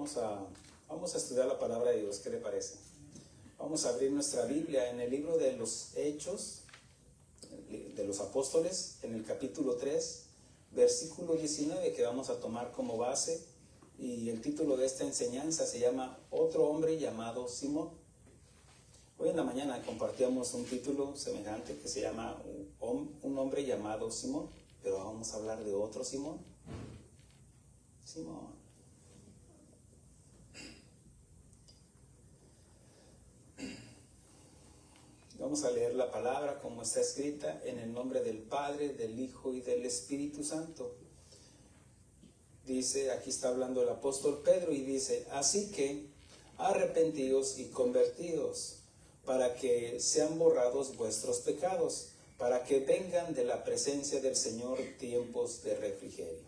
Vamos a, vamos a estudiar la palabra de Dios, ¿qué le parece? Vamos a abrir nuestra Biblia en el libro de los Hechos de los Apóstoles, en el capítulo 3, versículo 19, que vamos a tomar como base, y el título de esta enseñanza se llama Otro hombre llamado Simón. Hoy en la mañana compartíamos un título semejante que se llama Un hombre llamado Simón, pero vamos a hablar de otro Simón. Simón. Vamos a leer la palabra como está escrita en el nombre del Padre, del Hijo y del Espíritu Santo. Dice, aquí está hablando el apóstol Pedro y dice, así que arrepentidos y convertidos, para que sean borrados vuestros pecados, para que vengan de la presencia del Señor tiempos de refrigerio.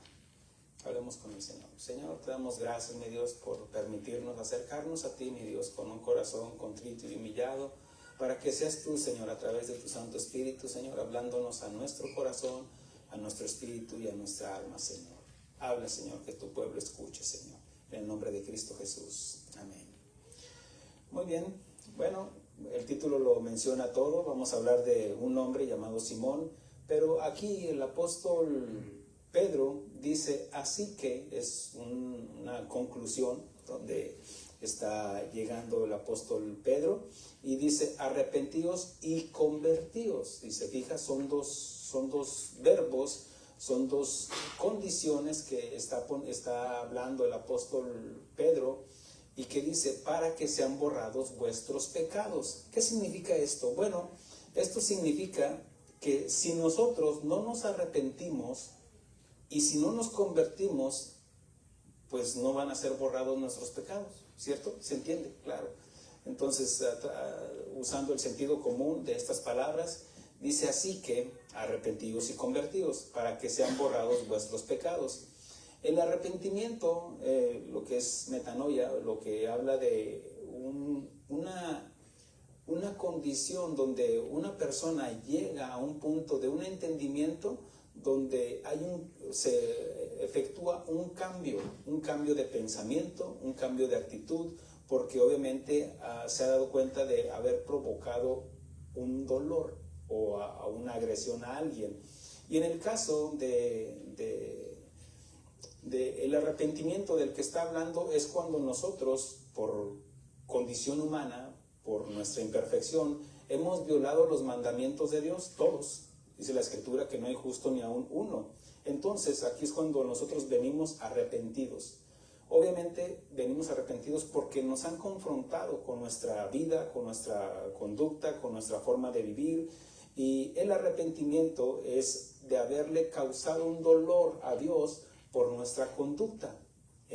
Hablemos con el Señor. Señor, te damos gracias, mi Dios, por permitirnos acercarnos a ti, mi Dios, con un corazón contrito y humillado, para que seas tú, Señor, a través de tu Santo Espíritu, Señor, hablándonos a nuestro corazón, a nuestro espíritu y a nuestra alma, Señor. Habla, Señor, que tu pueblo escuche, Señor, en el nombre de Cristo Jesús. Amén. Muy bien, bueno, el título lo menciona todo. Vamos a hablar de un hombre llamado Simón, pero aquí el apóstol Pedro dice, así que es una conclusión donde está llegando el apóstol Pedro y dice, arrepentíos y convertíos. Dice, fija, son dos verbos, son dos condiciones que está hablando el apóstol Pedro y que dice, para que sean borrados vuestros pecados. ¿Qué significa esto? Bueno, esto significa que si nosotros no nos arrepentimos y si no nos convertimos, pues no van a ser borrados nuestros pecados, ¿cierto? ¿Se entiende? Claro. Entonces, usando el sentido común de estas palabras, dice así que arrepentidos y convertidos, para que sean borrados vuestros pecados. El arrepentimiento, lo que es metanoia, lo que habla de una condición donde una persona llega a un punto de un entendimiento donde se efectúa un cambio de pensamiento, un cambio de actitud, porque obviamente se ha dado cuenta de haber provocado un dolor o a una agresión a alguien. Y en el caso el arrepentimiento del que está hablando es cuando nosotros, por condición humana, por nuestra imperfección, hemos violado los mandamientos de Dios, todos. Dice la Escritura que no hay justo ni aún uno. Entonces, aquí es cuando nosotros venimos arrepentidos. Obviamente venimos arrepentidos porque nos han confrontado con nuestra vida, con nuestra conducta, con nuestra forma de vivir. Y el arrepentimiento es de haberle causado un dolor a Dios por nuestra conducta.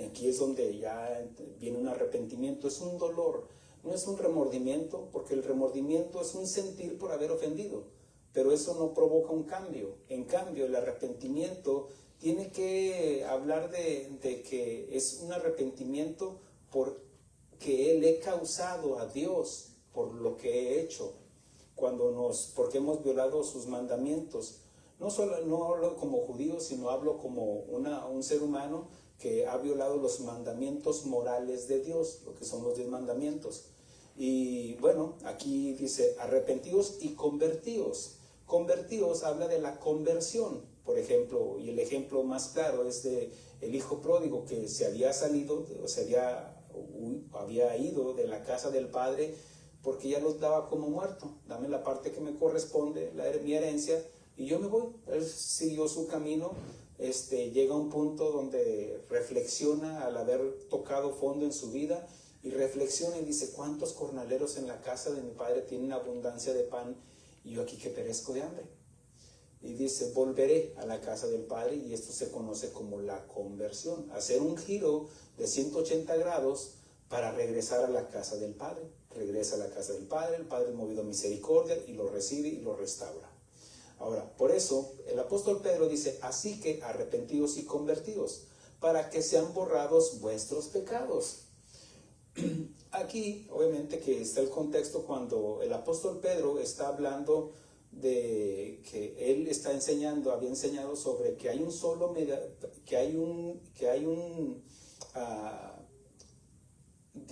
Aquí es donde ya viene un arrepentimiento, es un dolor, no es un remordimiento, porque el remordimiento es un sentir por haber ofendido, pero eso no provoca un cambio. En cambio, el arrepentimiento tiene que hablar de que es un arrepentimiento porque le he causado a Dios por lo que he hecho, porque hemos violado sus mandamientos. No hablo como judío, sino hablo como un ser humano que ha violado los mandamientos morales de Dios, lo que son los 10 mandamientos. Y bueno, aquí dice arrepentidos y convertíos. Convertíos habla de la conversión, por ejemplo, y el ejemplo más claro es de el hijo pródigo que se había salido, había ido de la casa del padre porque ya los daba como muerto. Dame la parte que me corresponde, mi herencia, y yo me voy. Él siguió su camino, llega a un punto donde reflexiona al haber tocado fondo en su vida y reflexiona y dice, ¿cuántos jornaleros en la casa de mi padre tienen abundancia de pan y yo aquí que perezco de hambre? Y dice, volveré a la casa del padre, y esto se conoce como la conversión, hacer un giro de 180 grados para regresar a la casa del padre. Regresa a la casa del padre, el padre movido a misericordia y lo recibe y lo restaura. Ahora, por eso el apóstol Pedro dice, así que arrepentidos y convertidos, para que sean borrados vuestros pecados. Aquí, obviamente, que está el contexto cuando el apóstol Pedro está hablando de que él había enseñado sobre que hay un solo,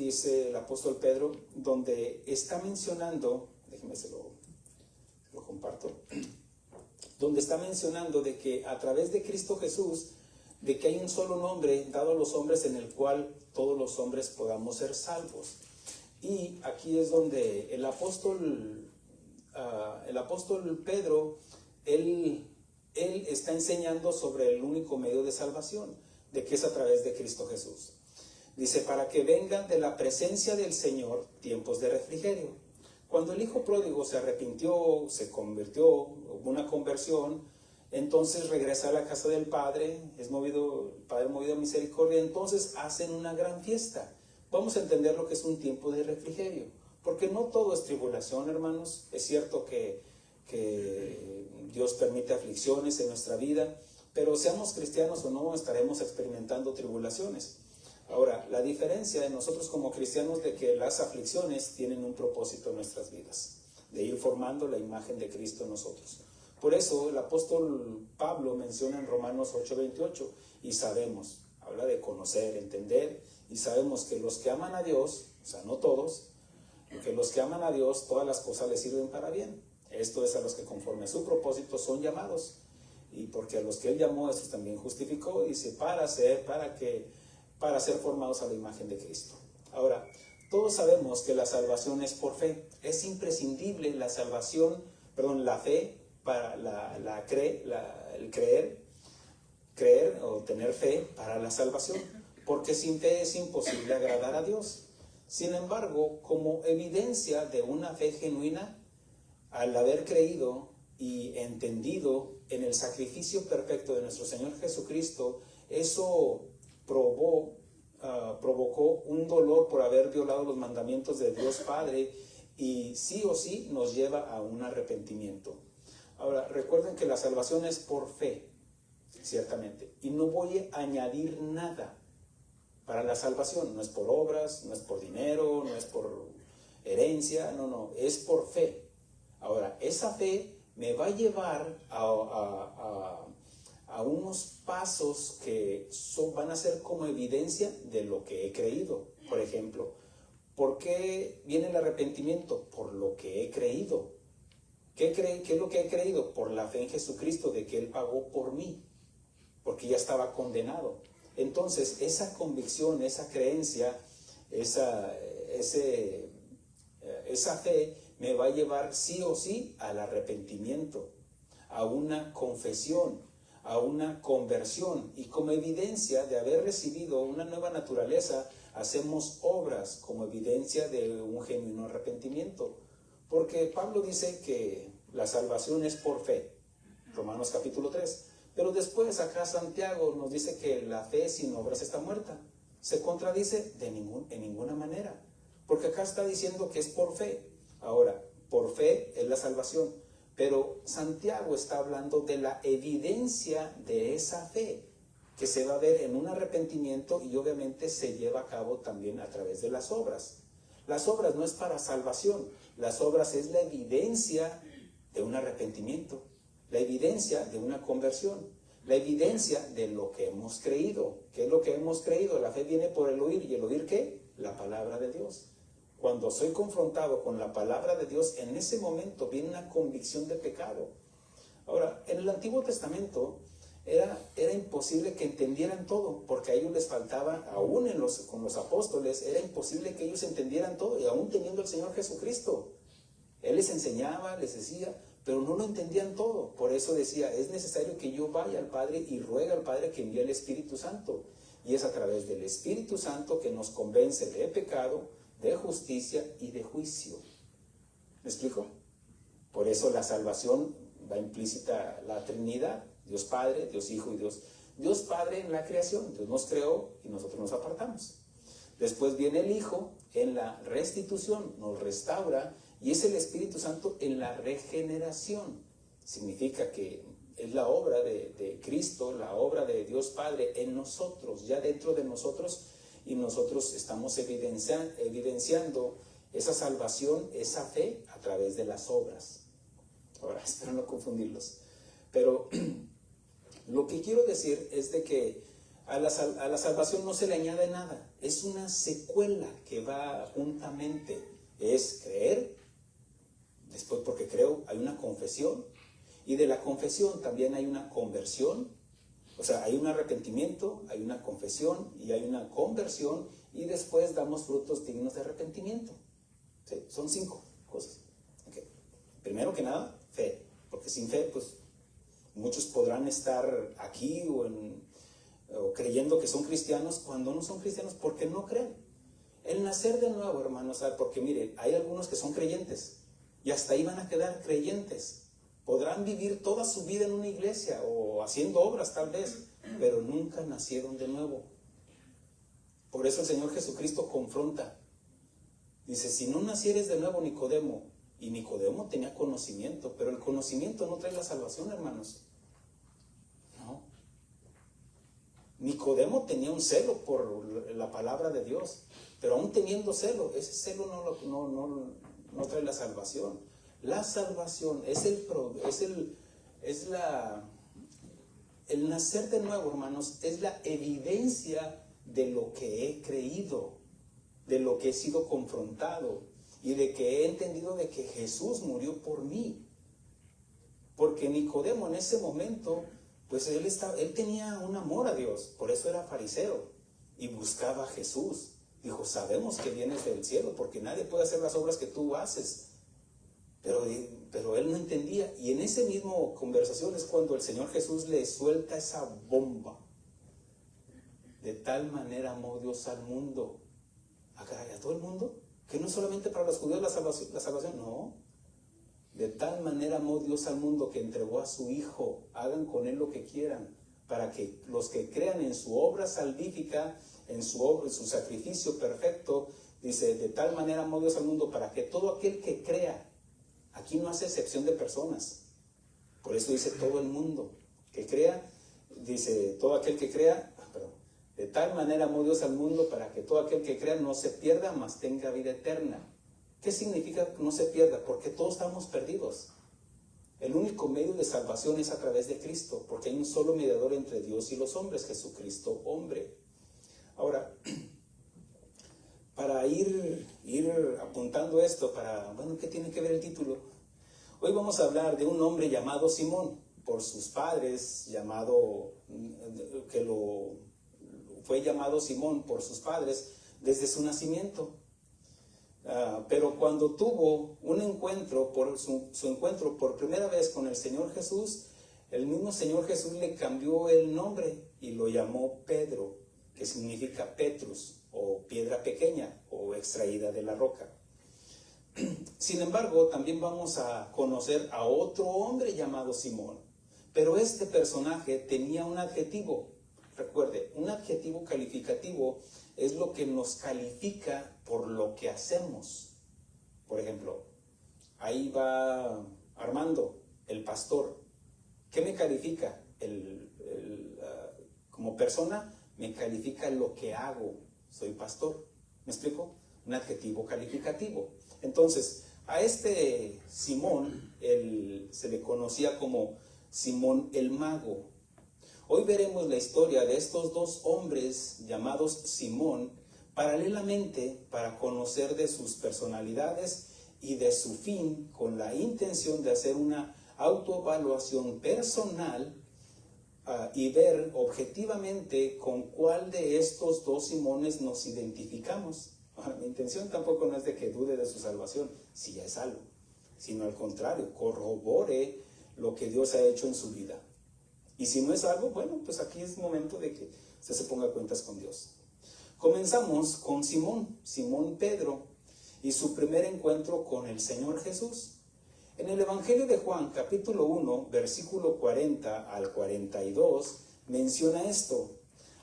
dice el apóstol Pedro, donde está mencionando, déjenme se lo comparto, donde está mencionando de que a través de Cristo Jesús, de que hay un solo nombre dado a los hombres en el cual todos los hombres podamos ser salvos. Y aquí es donde el apóstol Pedro, él está enseñando sobre el único medio de salvación, de que es a través de Cristo Jesús. Dice, para que vengan de la presencia del Señor tiempos de refrigerio. Cuando el hijo pródigo se arrepintió, se convirtió, hubo una conversión, entonces regresa a la casa del Padre, el Padre movido a misericordia, entonces hacen una gran fiesta. Vamos a entender lo que es un tiempo de refrigerio, porque no todo es tribulación, hermanos. Es cierto que Dios permite aflicciones en nuestra vida, pero seamos cristianos o no, estaremos experimentando tribulaciones. Ahora, la diferencia de nosotros como cristianos de que las aflicciones tienen un propósito en nuestras vidas, de ir formando la imagen de Cristo en nosotros. Por eso el apóstol Pablo menciona en Romanos 8:28, y sabemos, habla de conocer, entender, y sabemos que los que aman a Dios, o sea, no todos, que los que aman a Dios, todas las cosas les sirven para bien. Esto es a los que conforme a su propósito son llamados, y porque a los que Él llamó, a esos también justificó, dice, para ser formados a la imagen de Cristo. Ahora, todos sabemos que la salvación es por fe. Es imprescindible la fe para el creer o tener fe para la salvación, porque sin fe es imposible agradar a Dios. Sin embargo, como evidencia de una fe genuina, al haber creído y entendido en el sacrificio perfecto de nuestro Señor Jesucristo, eso provocó un dolor por haber violado los mandamientos de Dios Padre, y sí o sí nos lleva a un arrepentimiento. Ahora, recuerden que la salvación es por fe, ciertamente, y no voy a añadir nada para la salvación. No es por obras, no es por dinero, no es por herencia, no, es por fe. Ahora, esa fe me va a llevar a unos pasos que van a ser como evidencia de lo que he creído. Por ejemplo, ¿por qué viene el arrepentimiento? Por lo que he creído. ¿Qué es lo que he creído? Por la fe en Jesucristo, de que Él pagó por mí, porque ya estaba condenado. Entonces, esa convicción, esa creencia, esa fe me va a llevar sí o sí al arrepentimiento, a una confesión, a una conversión. Y como evidencia de haber recibido una nueva naturaleza, hacemos obras como evidencia de un genuino arrepentimiento. Porque Pablo dice que la salvación es por fe, Romanos capítulo 3. Pero después acá Santiago nos dice que la fe sin obras está muerta. Se contradice en ninguna manera, porque acá está diciendo que es por fe. Ahora, por fe es la salvación, pero Santiago está hablando de la evidencia de esa fe, que se va a ver en un arrepentimiento, y obviamente se lleva a cabo también a través de las obras. Las obras no es para salvación, las obras es la evidencia de un arrepentimiento, la evidencia de una conversión, la evidencia de lo que hemos creído. ¿Qué es lo que hemos creído? La fe viene por el oír, ¿y el oír qué? La palabra de Dios. Cuando soy confrontado con la palabra de Dios, en ese momento viene una convicción de pecado. Ahora, en el Antiguo Testamento era imposible que entendieran todo, porque a ellos les faltaba, aún con los apóstoles, era imposible que ellos entendieran todo, y aún teniendo el Señor Jesucristo. Él les enseñaba, les decía, pero no lo entendían todo. Por eso decía, es necesario que yo vaya al Padre y ruegue al Padre que envíe el Espíritu Santo. Y es a través del Espíritu Santo que nos convence de pecado, de justicia y de juicio. ¿Me explico? Por eso la salvación va implícita la Trinidad, Dios Padre, Dios Hijo y Dios Padre en la creación. Dios nos creó y nosotros nos apartamos. Después viene el Hijo en la restitución, nos restaura, y es el Espíritu Santo en la regeneración. Significa que es la obra de Cristo, la obra de Dios Padre en nosotros, ya dentro de nosotros, y nosotros estamos evidenciando esa salvación, esa fe a través de las obras. Ahora, espero no confundirlos, pero lo que quiero decir es de que a la salvación no se le añade nada, es una secuela que va juntamente. Es creer, después porque creo hay una confesión, y de la confesión también hay una conversión. O sea, hay un arrepentimiento, hay una confesión y hay una conversión, y después damos frutos dignos de arrepentimiento. ¿Sí? Son 5 cosas. Okay. Primero que nada, fe, porque sin fe, pues muchos podrán estar aquí o creyendo que son cristianos cuando no son cristianos porque no creen. El nacer de nuevo, hermanos, porque mire, hay algunos que son creyentes y hasta ahí van a quedar creyentes. Podrán vivir toda su vida en una iglesia o haciendo obras tal vez, pero nunca nacieron de nuevo. Por eso el Señor Jesucristo confronta. Dice, si no nacieres de nuevo, Nicodemo. Y Nicodemo tenía conocimiento, pero el conocimiento no trae la salvación, hermanos. No. Nicodemo tenía un celo por la palabra de Dios, pero aún teniendo celo, ese celo no trae la salvación. La salvación es el nacer de nuevo, hermanos, es la evidencia de lo que he creído, de lo que he sido confrontado y de que he entendido de que Jesús murió por mí. Porque Nicodemo en ese momento, pues él tenía un amor a Dios, por eso era fariseo y buscaba a Jesús. Dijo, sabemos que vienes del cielo porque nadie puede hacer las obras que tú haces. Pero él no entendía, y en ese mismo conversación es cuando el Señor Jesús le suelta esa bomba. De tal manera amó Dios al mundo. ¿A todo el mundo? Que no solamente para los judíos la salvación, no. De tal manera amó Dios al mundo que entregó a su Hijo. Hagan con él lo que quieran, para que los que crean en su obra salvífica, en su sacrificio perfecto, dice, de tal manera amó Dios al mundo para que todo aquel que crea. Aquí no hace excepción de personas. Por eso dice todo el mundo que crea. Dice todo aquel que crea. De tal manera amó Dios al mundo para que todo aquel que crea no se pierda, mas tenga vida eterna. ¿Qué significa que no se pierda? Porque todos estamos perdidos. El único medio de salvación es a través de Cristo, porque hay un solo mediador entre Dios y los hombres, Jesucristo, hombre. Ahora, para ir apuntando esto, ¿qué tiene que ver el título? Hoy vamos a hablar de un hombre llamado Simón, por sus padres, fue llamado Simón por sus padres desde su nacimiento. Pero cuando tuvo un encuentro, su encuentro por primera vez con el Señor Jesús, el mismo Señor Jesús le cambió el nombre y lo llamó Pedro, que significa Petrus, o piedra pequeña, o extraída de la roca. Sin embargo, también vamos a conocer a otro hombre llamado Simón, pero este personaje tenía un adjetivo. Recuerde, un adjetivo calificativo es lo que nos califica por lo que hacemos. Por ejemplo, ahí va Armando, el pastor. ¿Qué me califica? Como persona, me califica lo que hago. Soy pastor. ¿Me explico? Un adjetivo calificativo. Entonces, a este Simón, se le conocía como Simón el Mago. Hoy veremos la historia de estos dos hombres llamados Simón paralelamente para conocer de sus personalidades y de su fin, con la intención de hacer una autoevaluación personal y ver objetivamente con cuál de estos dos Simones nos identificamos. Mi intención tampoco no es de que dude de su salvación, si ya es algo, sino al contrario, corrobore lo que Dios ha hecho en su vida. Y si no es algo, bueno, pues aquí es momento de que usted se ponga cuentas con Dios. Comenzamos con Simón Pedro, y su primer encuentro con el Señor Jesús. En el Evangelio de Juan, capítulo 1, versículo 40 al 42, menciona esto.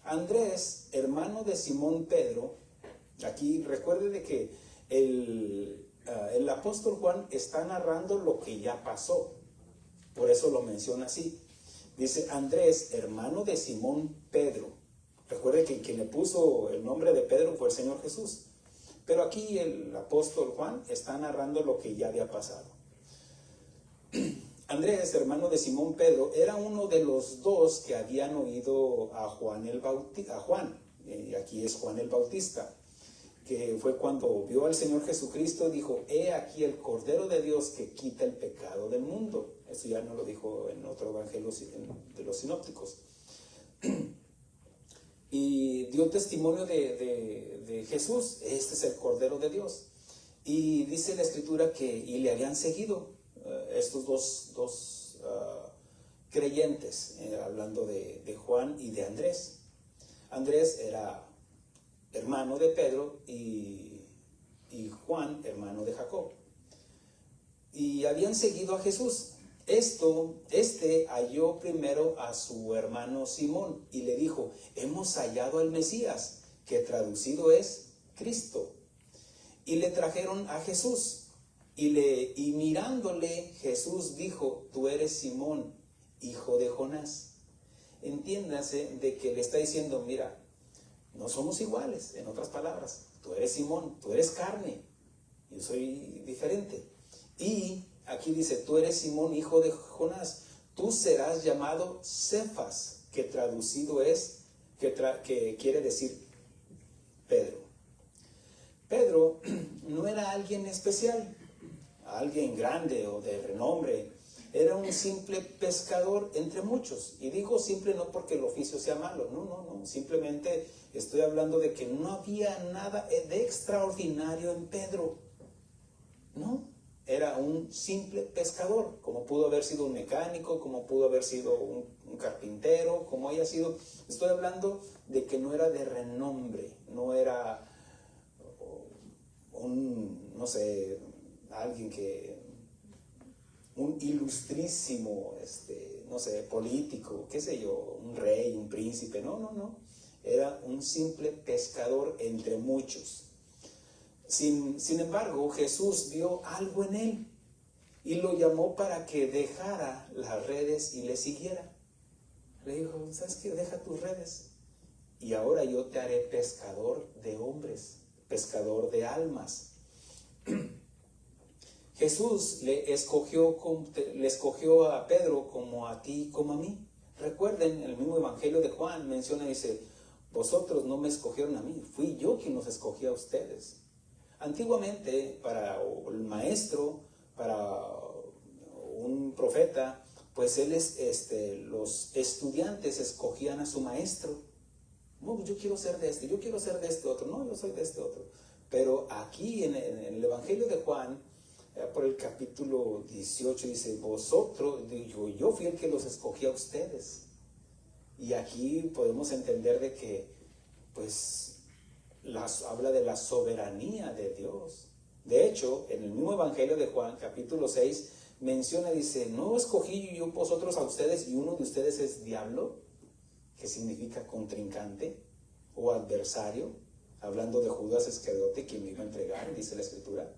Andrés, hermano de Simón Pedro, aquí recuerde de que el apóstol Juan está narrando lo que ya pasó, por eso lo menciona así. Dice, Andrés, hermano de Simón Pedro. Recuerde que quien le puso el nombre de Pedro fue el Señor Jesús. Pero aquí el apóstol Juan está narrando lo que ya había pasado. Andrés, hermano de Simón Pedro, era uno de los dos que habían oído a Juan el Bautista, aquí es Juan el Bautista, que fue cuando vio al Señor Jesucristo, dijo: he aquí el Cordero de Dios que quita el pecado del mundo. Eso ya no lo dijo en otro evangelio de los sinópticos. Y dio testimonio de Jesús: este es el Cordero de Dios. Y dice la Escritura y le habían seguido estos dos creyentes, hablando de Juan y de Andrés. Andrés era hermano de Pedro y Juan, hermano de Jacob. Y habían seguido a Jesús. Este halló primero a su hermano Simón y le dijo: hemos hallado al Mesías, que traducido es Cristo. Y le trajeron a Jesús. Y mirándole, Jesús dijo: tú eres Simón, hijo de Jonás. Entiéndase de que le está diciendo: mira, no somos iguales. En otras palabras, tú eres Simón, tú eres carne, yo soy diferente. Y aquí dice: tú eres Simón, hijo de Jonás, tú serás llamado Cefas, que traducido es, que quiere decir Pedro. Pedro no era alguien especial, alguien grande o de renombre. Era un simple pescador entre muchos. Y digo simple no porque el oficio sea malo, no. Simplemente estoy hablando de que no había nada de extraordinario en Pedro. No, era un simple pescador, como pudo haber sido un mecánico, como pudo haber sido un carpintero, como haya sido. Estoy hablando de que no era de renombre, no era un ilustrísimo, político, qué sé yo, un rey, un príncipe, no. Era un simple pescador entre muchos. Sin embargo, Jesús vio algo en él y lo llamó para que dejara las redes y le siguiera. Le dijo: ¿sabes qué? Deja tus redes y ahora yo te haré pescador de hombres, pescador de almas. Jesús le escogió a Pedro como a ti, como a mí. Recuerden, el mismo evangelio de Juan menciona, dice: vosotros no me escogieron a mí, fui yo quien los escogí a ustedes. Antiguamente, para el maestro, para un profeta, pues los estudiantes escogían a su maestro. No, yo quiero ser de este, yo quiero ser de este otro, no, yo soy de este otro. Pero aquí en el evangelio de Juan, por el capítulo 18, dice: vosotros, yo fui el que los escogí a ustedes. Y aquí podemos entender de que, pues, habla de la soberanía de Dios. De hecho, en el mismo evangelio de Juan, capítulo 6, menciona, dice: ¿no escogí yo vosotros a ustedes y uno de ustedes es diablo? Que significa contrincante o adversario, hablando de Judas Iscariote, quien me iba a entregar, dice la Escritura.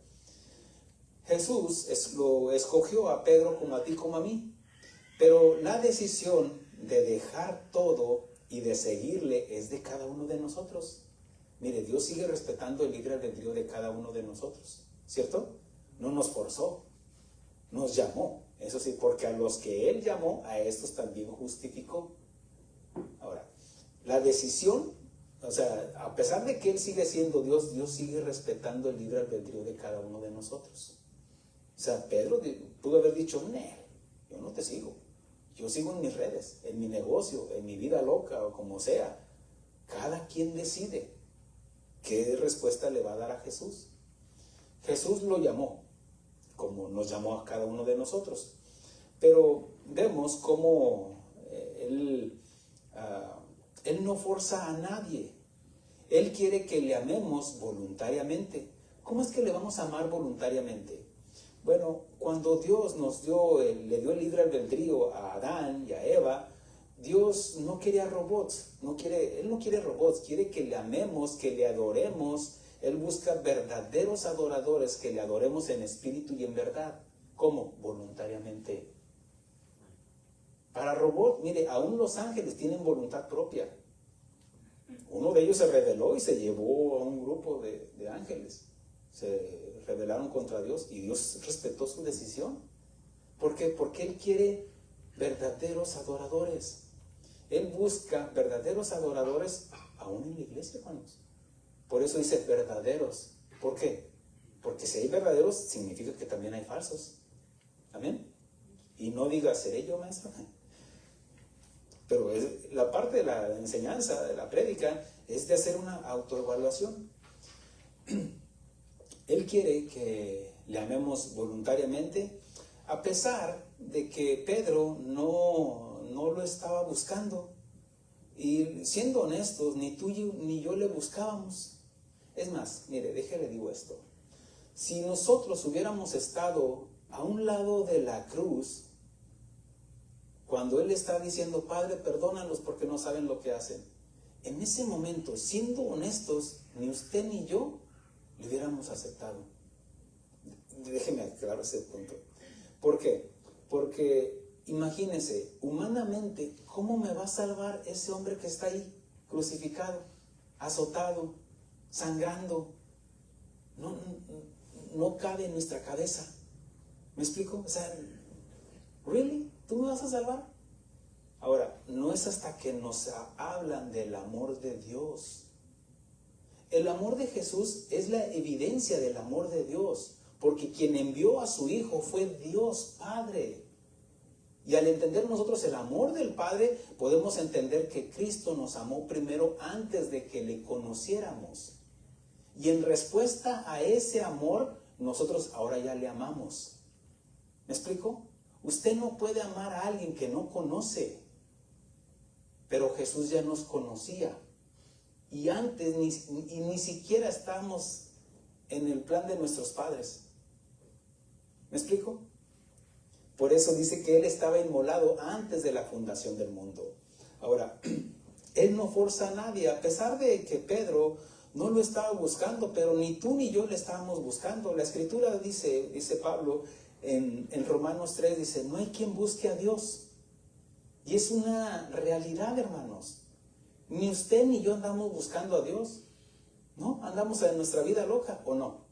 Jesús lo escogió a Pedro como a ti, como a mí, pero la decisión de dejar todo y de seguirle es de cada uno de nosotros. Mire, Dios sigue respetando el libre albedrío de cada uno de nosotros, ¿cierto? No nos forzó, nos llamó, eso sí, porque a los que Él llamó, a estos también justificó. Ahora, la decisión, o sea, a pesar de que Él sigue siendo Dios, Dios sigue respetando el libre albedrío de cada uno de nosotros. O sea, Pedro pudo haber dicho: yo no te sigo, yo sigo en mis redes, en mi negocio, en mi vida loca o como sea. Cada quien decide qué respuesta le va a dar a Jesús. Jesús lo llamó, como nos llamó a cada uno de nosotros. Pero vemos cómo Él no forza a nadie. Él quiere que le amemos voluntariamente. ¿Cómo es que le vamos a amar voluntariamente? Bueno, cuando Dios le dio el libre albedrío a Adán y a Eva, Dios no quería robots, Él no quiere robots, quiere que le amemos, que le adoremos. Él busca verdaderos adoradores, que le adoremos en espíritu y en verdad. ¿Cómo? Voluntariamente. Para robot, mire, aún los ángeles tienen voluntad propia. Uno de ellos se rebeló y se llevó a un grupo de ángeles. Se rebelaron contra Dios y Dios respetó su decisión. ¿Por qué? Porque Él quiere verdaderos adoradores. Él busca verdaderos adoradores aún en la iglesia, hermanos. Por eso dice verdaderos. ¿Por qué? Porque si hay verdaderos, significa que también hay falsos. Amén. Y no diga, ¿seré yo, maestro? Pero la parte de la enseñanza, de la prédica, es de hacer una autoevaluación. Él quiere que le amemos voluntariamente, a pesar de que Pedro no lo estaba buscando. Y siendo honestos, ni tú ni yo le buscábamos. Es más, mire, déjale digo esto. Si nosotros hubiéramos estado a un lado de la cruz, cuando Él está diciendo, Padre, perdónalos porque no saben lo que hacen, en ese momento, siendo honestos, ni usted ni yo le hubiéramos aceptado. Déjeme aclarar ese punto. ¿Por qué? Porque imagínense, humanamente, ¿cómo me va a salvar ese hombre que está ahí, crucificado, azotado, sangrando? No cabe en nuestra cabeza. ¿Me explico? O sea, ¿really? ¿Tú me vas a salvar? Ahora, no es hasta que nos hablan del amor de Dios. El amor de Jesús es la evidencia del amor de Dios, porque quien envió a su Hijo fue Dios Padre. Y al entender nosotros el amor del Padre, podemos entender que Cristo nos amó primero antes de que le conociéramos. Y en respuesta a ese amor, nosotros ahora ya le amamos. ¿Me explico? Usted no puede amar a alguien que no conoce. Pero Jesús ya nos conocía. Y antes ni siquiera estábamos en el plan de nuestros padres. ¿Me explico? Por eso dice que Él estaba inmolado antes de la fundación del mundo. Ahora, Él no forza a nadie, a pesar de que Pedro no lo estaba buscando, pero ni tú ni yo le estábamos buscando. La Escritura dice Pablo en Romanos 3, dice, no hay quien busque a Dios. Y es una realidad, hermanos. Ni usted ni yo andamos buscando a Dios, ¿no? Andamos en nuestra vida loca, ¿o no?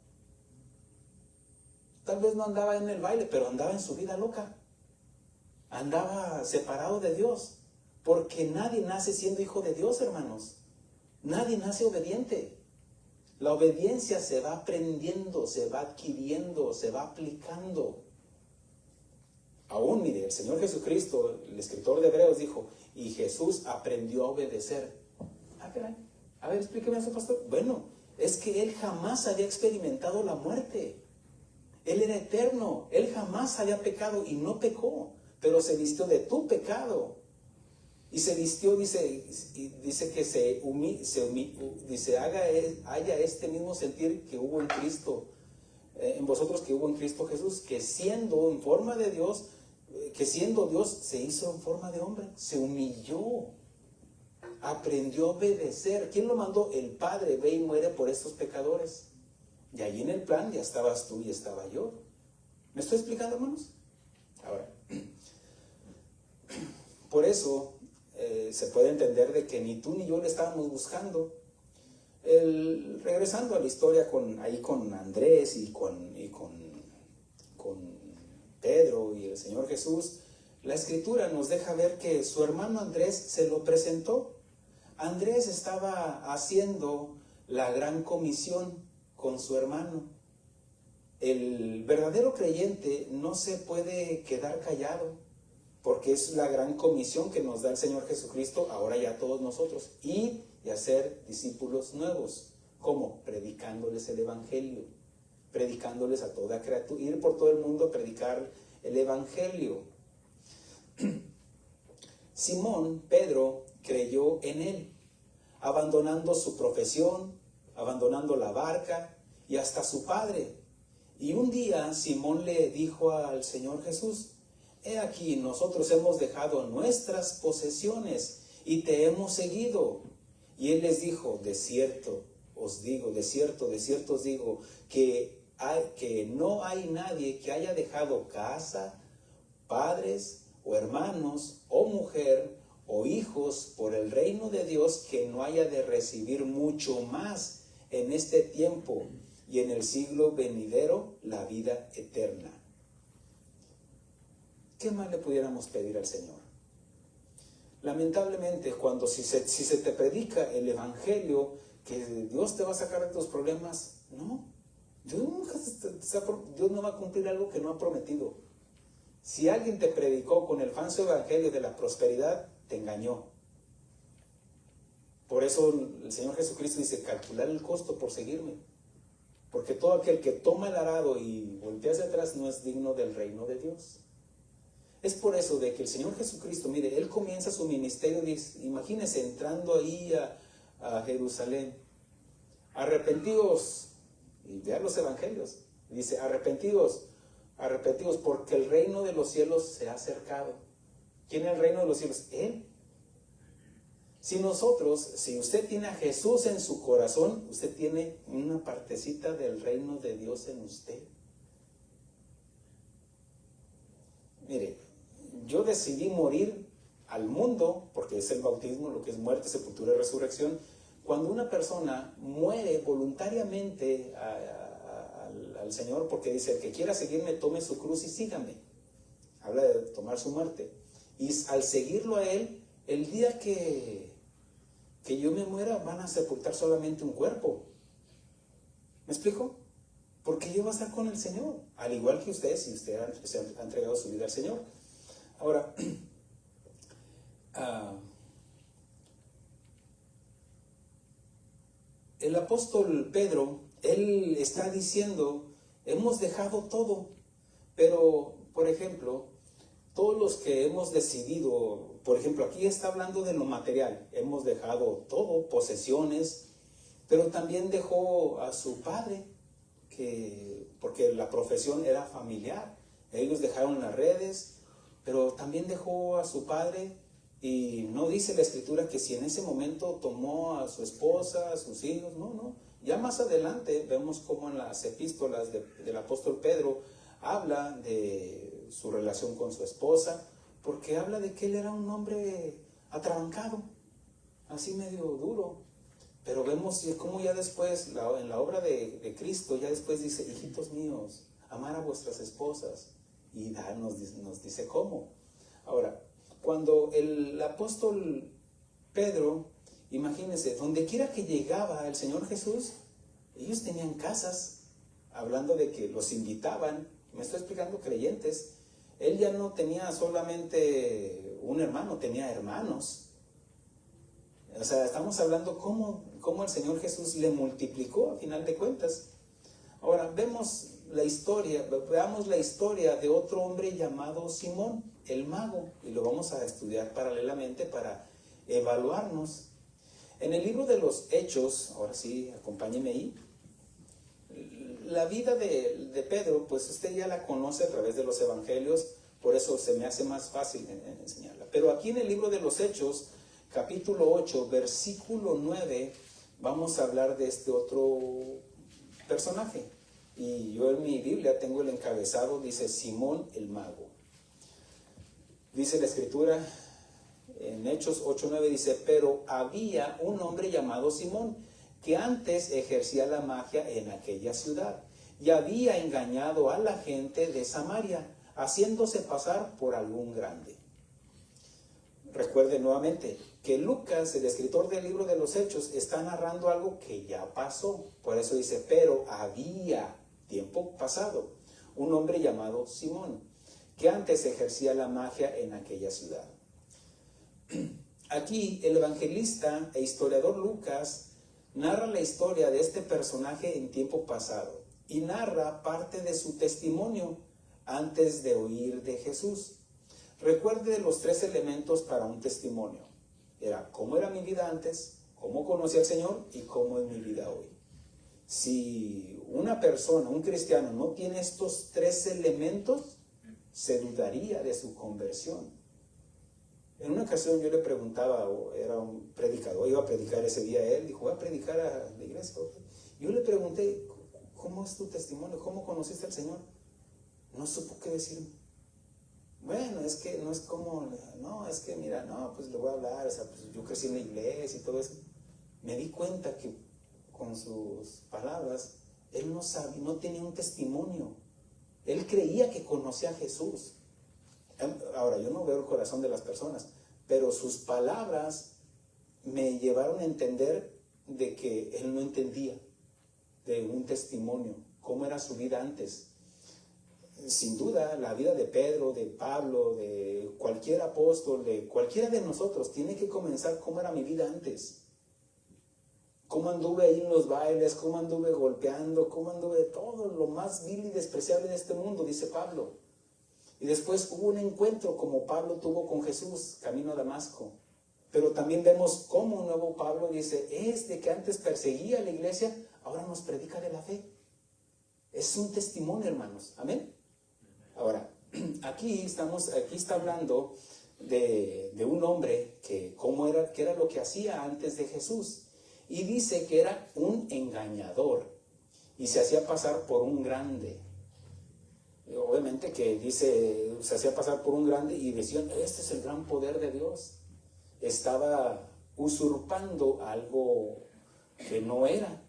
Tal vez no andaba en el baile, pero andaba en su vida loca. Andaba separado de Dios. Porque nadie nace siendo hijo de Dios, hermanos. Nadie nace obediente. La obediencia se va aprendiendo, se va adquiriendo, se va aplicando. Aún, mire, el Señor Jesucristo, el escritor de Hebreos dijo, y Jesús aprendió a obedecer. Ah, caray. A ver, explíqueme eso, pastor. Bueno, es que Él jamás había experimentado la muerte. Él era eterno. Él jamás había pecado y no pecó, pero se vistió de tu pecado. Y se vistió, dice que haya este mismo sentir que hubo en Cristo, en vosotros que hubo en Cristo Jesús, que siendo en forma de Dios, que siendo Dios se hizo en forma de hombre, se humilló, aprendió a obedecer. ¿Quién lo mandó? El Padre. Ve y muere por estos pecadores. Y allí en el plan ya estabas tú y estaba yo. ¿Me estoy explicando, hermanos? Ahora, por eso se puede entender de que ni tú ni yo le estábamos buscando. Regresando a la historia con Andrés y con Pedro y el Señor Jesús, la Escritura nos deja ver que su hermano Andrés se lo presentó. Andrés estaba haciendo la gran comisión con su hermano. El verdadero creyente no se puede quedar callado, porque es la gran comisión que nos da el Señor Jesucristo, ahora ya todos nosotros, ir y hacer discípulos nuevos. ¿Cómo? Predicándoles el Evangelio, predicándoles a toda criatura, ir por todo el mundo a predicar el Evangelio. Simón, Pedro, creyó en él, abandonando su profesión, abandonando la barca y hasta su padre. Y un día Simón le dijo al Señor Jesús, he aquí, nosotros hemos dejado nuestras posesiones y te hemos seguido. Y él les dijo, de cierto os digo, que no hay nadie que haya dejado casa, padres o hermanos o mujer o hijos por el reino de Dios que no haya de recibir mucho más en este tiempo y en el siglo venidero la vida eterna. ¿qué más le pudiéramos pedir al Señor? Lamentablemente, si se te predica el Evangelio, que Dios te va a sacar de tus problemas, no. Dios no va a cumplir algo que no ha prometido. Si alguien te predicó con el falso evangelio de la prosperidad, te engañó. Por eso el Señor Jesucristo dice, calcular el costo por seguirme. Porque todo aquel que toma el arado y voltea hacia atrás no es digno del reino de Dios. Es por eso de que el Señor Jesucristo, mire, Él comienza su ministerio, imagínense entrando ahí a Jerusalén. Arrepentidos, y vean los evangelios, dice, arrepentidos porque el reino de los cielos se ha acercado. ¿Quién es el reino de los cielos? Él. Si usted tiene a Jesús en su corazón, usted tiene una partecita del reino de Dios en usted. Mire, yo decidí morir al mundo, porque es el bautismo, lo que es muerte, sepultura y resurrección. Cuando una persona muere voluntariamente al Señor, porque dice, el que quiera seguirme, tome su cruz y sígame. Habla de tomar su muerte. Y al seguirlo a Él, el día que yo me muera, van a sepultar solamente un cuerpo. ¿Me explico? Porque yo voy a estar con el Señor, al igual que usted, si usted ha entregado su vida al Señor. Ahora, el apóstol Pedro, él está diciendo, hemos dejado todo, pero, por ejemplo, todos los que hemos decidido, por ejemplo, aquí está hablando de lo material, hemos dejado todo, posesiones, pero también dejó a su padre, porque la profesión era familiar, ellos dejaron las redes, pero también dejó a su padre. Y no dice la Escritura que si en ese momento tomó a su esposa, a sus hijos, no. Ya más adelante vemos cómo en las epístolas del apóstol Pedro habla de su relación con su esposa, porque habla de que él era un hombre atrabancado, así medio duro. Pero vemos cómo ya después, en la obra de Cristo, ya después dice, hijitos míos, amar a vuestras esposas. Y nos dice cómo. Ahora, cuando el apóstol Pedro, imagínense, donde quiera que llegaba el Señor Jesús, ellos tenían casas, hablando de que los invitaban, me estoy explicando, creyentes. Él ya no tenía solamente un hermano, tenía hermanos. O sea, estamos hablando cómo el Señor Jesús le multiplicó a final de cuentas. Ahora, veamos la historia de otro hombre llamado Simón, el mago, y lo vamos a estudiar paralelamente para evaluarnos. En el libro de los Hechos, ahora sí, acompáñeme ahí, la vida de Pedro, pues usted ya la conoce a través de los evangelios, por eso se me hace más fácil enseñarla. Pero aquí en el libro de los Hechos, capítulo 8, versículo 9, vamos a hablar de este otro personaje. Y yo en mi Biblia tengo el encabezado, dice Simón el mago. Dice la Escritura en Hechos 8:9, dice, pero había un hombre llamado Simón, que antes ejercía la magia en aquella ciudad, y había engañado a la gente de Samaria, haciéndose pasar por algún grande. Recuerde nuevamente que Lucas, el escritor del libro de los Hechos, está narrando algo que ya pasó. Por eso dice, pero había, tiempo pasado, un hombre llamado Simón, que antes ejercía la magia en aquella ciudad. Aquí el evangelista e historiador Lucas narra la historia de este personaje en tiempo pasado y narra parte de su testimonio antes de oír de Jesús. Recuerde los 3 elementos para un testimonio. Era cómo era mi vida antes, cómo conocí al Señor y cómo es mi vida hoy. Si una persona, un cristiano, no tiene estos 3 elementos, se dudaría de su conversión. En una ocasión yo le preguntaba, era un predicador, iba a predicar ese día él, dijo, voy a predicar a la iglesia. Yo le pregunté, ¿cómo es tu testimonio? ¿Cómo conociste al Señor? No supo qué decirme. Bueno, es que no es como, no, es que mira, no, pues le voy a hablar, o sea, pues yo crecí en la iglesia y todo eso. Me di cuenta que con sus palabras, él no sabía, no tenía un testimonio. Él creía que conocía a Jesús. Ahora, yo no veo el corazón de las personas, pero sus palabras me llevaron a entender de que él no entendía de un testimonio, cómo era su vida antes. Sin duda, la vida de Pedro, de Pablo, de cualquier apóstol, de cualquiera de nosotros, tiene que comenzar cómo era mi vida antes. Cómo anduve ahí en los bailes, cómo anduve golpeando, cómo anduve todo lo más vil y despreciable de este mundo, dice Pablo. Y después hubo un encuentro como Pablo tuvo con Jesús, camino a Damasco. Pero también vemos cómo un nuevo Pablo dice, este que antes perseguía a la iglesia, ahora nos predica de la fe. Es un testimonio, hermanos. Amén. Ahora, aquí está hablando de un hombre que era lo que hacía antes de Jesús. Y dice que era un engañador y se hacía pasar por un grande. Obviamente que dice, se hacía pasar por un grande y decían, este es el gran poder de Dios. Estaba usurpando algo que no era.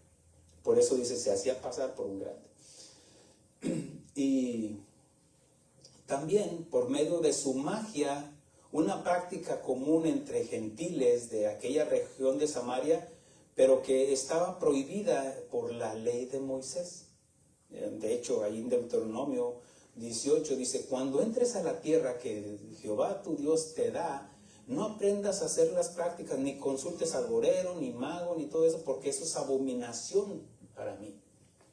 Por eso dice, se hacía pasar por un grande. Y también por medio de su magia, una práctica común entre gentiles de aquella región de Samaria, pero que estaba prohibida por la ley de Moisés. De hecho, ahí en Deuteronomio 18 dice, cuando entres a la tierra que Jehová tu Dios te da, no aprendas a hacer las prácticas, ni consultes al agorero, ni mago, ni todo eso, porque eso es abominación para mí.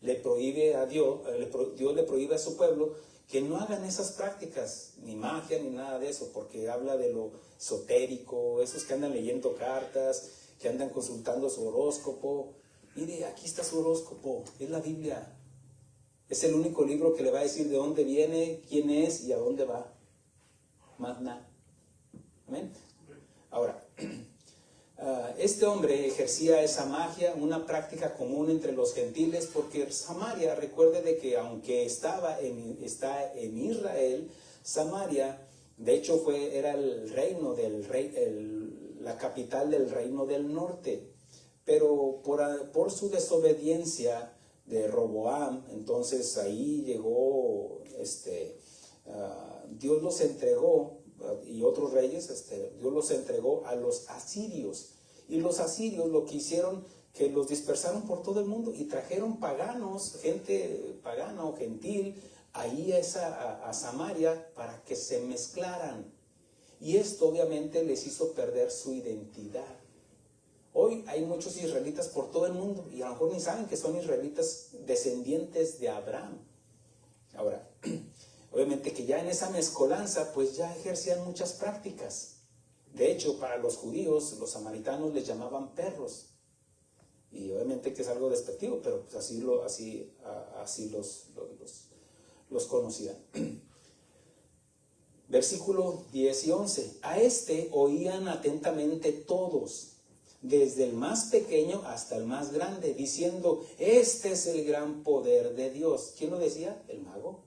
Le prohíbe a Dios le prohíbe a su pueblo que no hagan esas prácticas, ni magia, ni nada de eso, porque habla de lo esotérico, esos que andan leyendo cartas, que andan consultando su horóscopo. Mire, aquí está su horóscopo, es la Biblia. Es el único libro que le va a decir de dónde viene, quién es y a dónde va. Más nada. ¿Amén? Ahora, este hombre ejercía esa magia, una práctica común entre los gentiles, porque Samaria, recuerde de que aunque está en Israel, Samaria, de hecho era el reino del rey, la capital del reino del norte, pero por su desobediencia de Roboam, entonces ahí llegó, Dios los entregó, y otros reyes, Dios los entregó a los asirios, y los asirios lo que hicieron, que los dispersaron por todo el mundo y trajeron paganos, gente pagana o gentil, ahí a Samaria para que se mezclaran, y esto obviamente les hizo perder su identidad. Hoy hay muchos israelitas por todo el mundo y a lo mejor ni saben que son israelitas descendientes de Abraham. Ahora, obviamente que ya en esa mezcolanza pues ya ejercían muchas prácticas. De hecho, para los judíos, los samaritanos les llamaban perros. Y obviamente que es algo despectivo, pero pues así los conocían. Versículo 10 y 11. A este oían atentamente todos, desde el más pequeño hasta el más grande, diciendo, este es el gran poder de Dios. ¿Quién lo decía? El mago.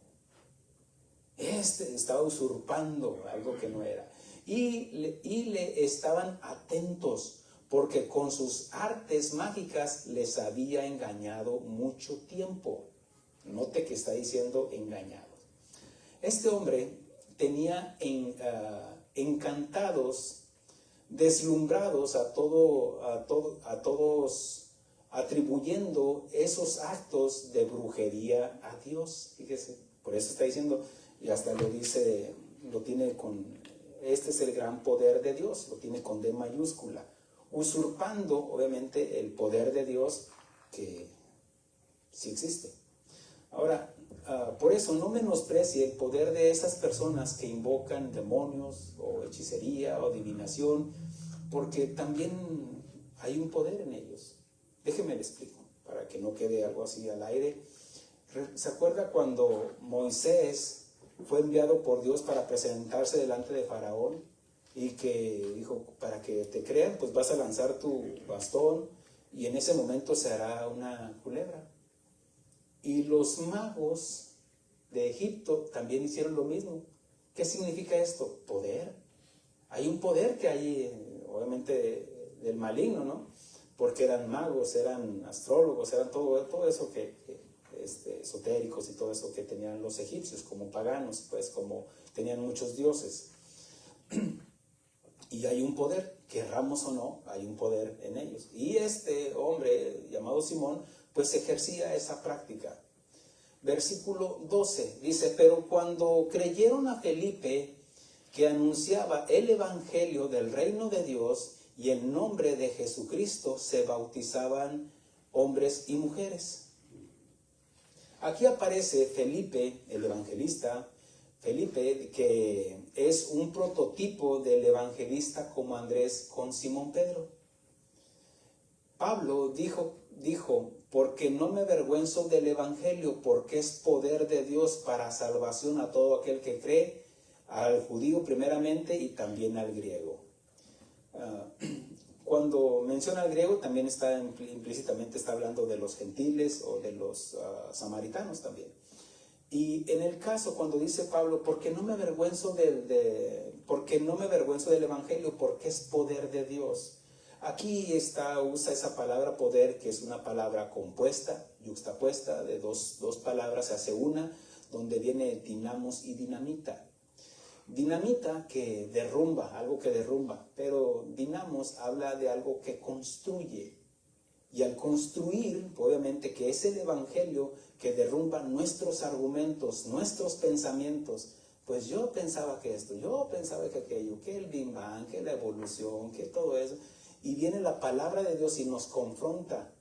Estaba usurpando algo que no era. Y le estaban atentos, porque con sus artes mágicas les había engañado mucho tiempo. Note que está diciendo engañados. Este hombre tenía encantados, deslumbrados a todos, atribuyendo esos actos de brujería a Dios. Fíjese, por eso está diciendo, y hasta lo dice, lo tiene con, este es el gran poder de Dios, lo tiene con D mayúscula, usurpando obviamente el poder de Dios que sí existe. Ahora, por eso no menosprecie el poder de esas personas que invocan demonios o hechicería o adivinación, porque también hay un poder en ellos. Déjeme le explico, para que no quede algo así al aire. ¿Se acuerda cuando Moisés fue enviado por Dios para presentarse delante de Faraón y que dijo, para que te crean, pues vas a lanzar tu bastón y en ese momento se hará una culebra? Y los magos de Egipto también hicieron lo mismo. ¿Qué significa esto? Poder. Hay un poder que hay, obviamente, del maligno, ¿no? Porque eran magos, eran astrólogos, eran todo eso que esotéricos y todo eso que tenían los egipcios, como paganos, pues como tenían muchos dioses. Y hay un poder, querramos o no, hay un poder en ellos. Y este hombre llamado Simón, pues ejercía esa práctica. Versículo 12 dice, pero cuando creyeron a Felipe, que anunciaba el evangelio del reino de Dios y en nombre de Jesucristo, se bautizaban hombres y mujeres. Aquí aparece Felipe, el evangelista, Felipe, que es un prototipo del evangelista como Andrés con Simón Pedro. Pablo dijo, porque no me avergüenzo del evangelio, porque es poder de Dios para salvación a todo aquel que cree, al judío primeramente y también al griego. Cuando menciona al griego también está implícitamente está hablando de los gentiles o de los samaritanos también. Y en el caso cuando dice Pablo, porque no me avergüenzo del evangelio, porque es poder de Dios. Aquí usa esa palabra poder, que es una palabra compuesta, yuxtapuesta, de dos palabras se hace una, donde viene dinamos y dinamita. Dinamita que derrumba, algo que derrumba, pero dinamos habla de algo que construye. Y al construir, obviamente que es el evangelio que derrumba nuestros argumentos, nuestros pensamientos. Pues yo pensaba que esto, yo pensaba que aquello, que el Big Bang, que la evolución, que todo eso. Y viene la palabra de Dios y nos confronta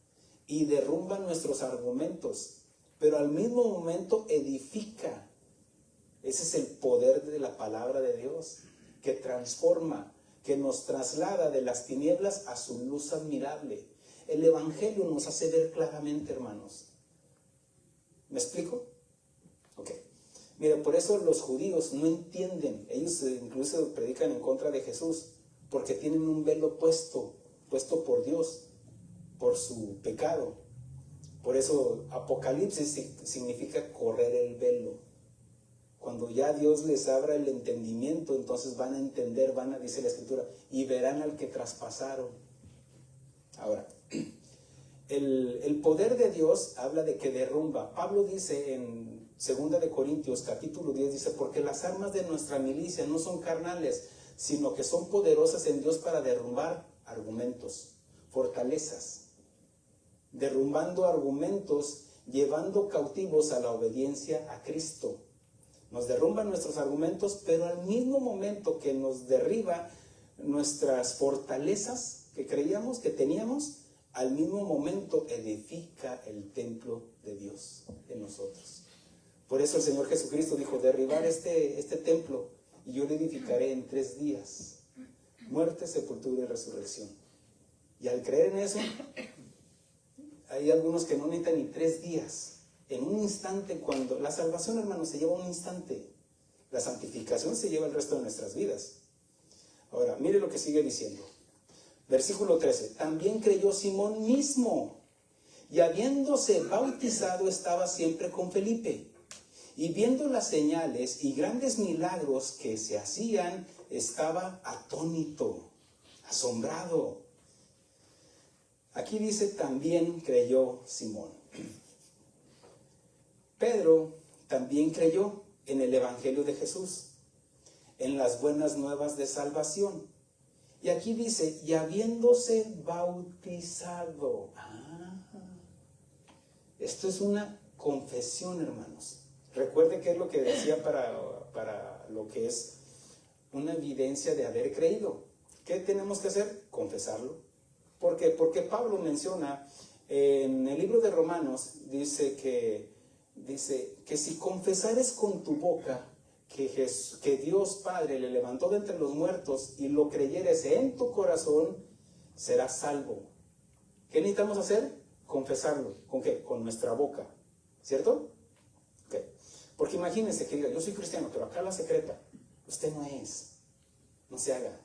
y derrumba nuestros argumentos, pero al mismo momento edifica. Ese es el poder de la palabra de Dios, que transforma, que nos traslada de las tinieblas a su luz admirable. El evangelio nos hace ver claramente, hermanos. ¿Me explico? Ok. Mira, por eso los judíos no entienden. Ellos incluso predican en contra de Jesús, porque tienen un velo puesto por Dios, por su pecado. Por eso Apocalipsis significa correr el velo. Cuando ya Dios les abra el entendimiento, entonces van a entender, dice la Escritura, y verán al que traspasaron. Ahora, el poder de Dios habla de que derrumba. Pablo dice en 2 de Corintios capítulo 10, dice, porque las armas de nuestra milicia no son carnales, sino que son poderosas en Dios para derrumbar argumentos, fortalezas, derrumbando argumentos, llevando cautivos a la obediencia a Cristo. Nos derrumban nuestros argumentos, pero al mismo momento que nos derriba nuestras fortalezas que creíamos que teníamos, al mismo momento edifica el templo de Dios en nosotros. Por eso el Señor Jesucristo dijo, derribar este templo y yo lo edificaré en 3 días. Muerte, sepultura y resurrección. Y al creer en eso, hay algunos que no necesitan ni 3 días. En un instante, cuando la salvación, hermanos, se lleva un instante. La santificación se lleva el resto de nuestras vidas. Ahora, mire lo que sigue diciendo. Versículo 13. También creyó Simón mismo, y habiéndose bautizado estaba siempre con Felipe. Y viendo las señales y grandes milagros que se hacían, estaba atónito, asombrado. Aquí dice, también creyó Simón. Pedro también creyó en el Evangelio de Jesús, en las buenas nuevas de salvación. Y aquí dice, y habiéndose bautizado. Esto es una confesión, hermanos. Recuerde qué es lo que decía para lo que es una evidencia de haber creído. ¿Qué tenemos que hacer? Confesarlo. ¿Por qué? Porque Pablo menciona en el libro de Romanos, dice que si confesares con tu boca que Dios Padre le levantó de entre los muertos y lo creyeres en tu corazón, serás salvo. ¿Qué necesitamos hacer? Confesarlo. ¿Con qué? Con nuestra boca. ¿Cierto? Okay. Porque imagínense que diga, yo soy cristiano, pero acá la secreta. Usted no es. No se haga.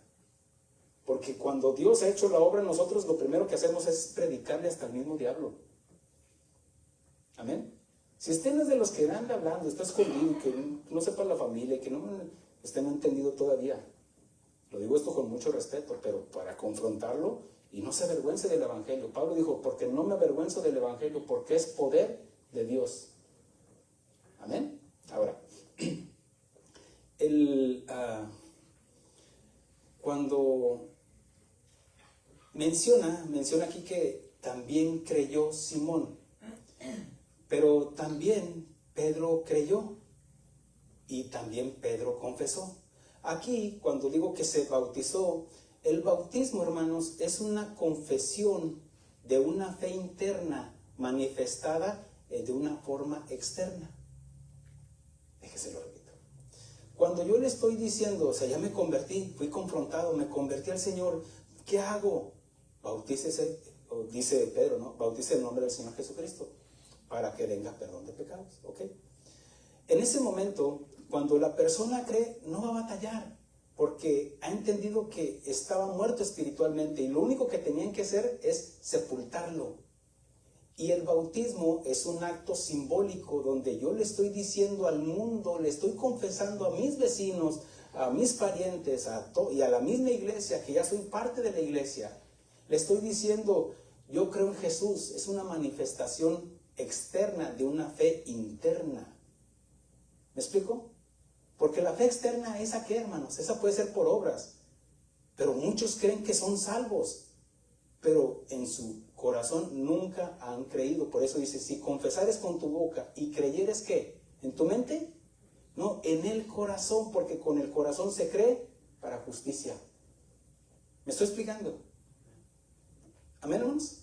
Porque cuando Dios ha hecho la obra en nosotros, lo primero que hacemos es predicarle hasta el mismo diablo. Amén. Si usted no es de los que anda hablando, está escondido, que no sepa la familia, que usted no ha entendido todavía. Lo digo esto con mucho respeto, pero para confrontarlo y no se avergüence del Evangelio. Pablo dijo, porque no me avergüenzo del Evangelio, porque es poder de Dios Amén. Ahora, cuando menciona aquí que también creyó Simón, pero también Pedro creyó y también Pedro confesó. Aquí, cuando digo que se bautizó, el bautismo, hermanos, es una confesión de una fe interna manifestada de una forma externa. Déjese lo repito. Cuando yo le estoy diciendo, o sea, ya me convertí, fui confrontado, me convertí al Señor, ¿qué hago? Bautícese, dice Pedro, ¿no? Bautice el nombre del Señor Jesucristo para que venga perdón de pecados, ¿ok? En ese momento, cuando la persona cree, no va a batallar, porque ha entendido que estaba muerto espiritualmente y lo único que tenían que hacer es sepultarlo. Y el bautismo es un acto simbólico donde yo le estoy diciendo al mundo, le estoy confesando a mis vecinos, a mis parientes y a la misma iglesia, que ya soy parte de la iglesia. Le estoy diciendo, yo creo en Jesús. Es una manifestación externa de una fe interna. ¿Me explico? Porque la fe externa, ¿esa qué, hermanos? Esa puede ser por obras. Pero muchos creen que son salvos, pero en su corazón nunca han creído. Por eso dice, si confesares con tu boca y creyeres, ¿qué? ¿En tu mente? No, en el corazón, porque con el corazón se cree para justicia. ¿Me estoy explicando? ¿Amén, hermanos?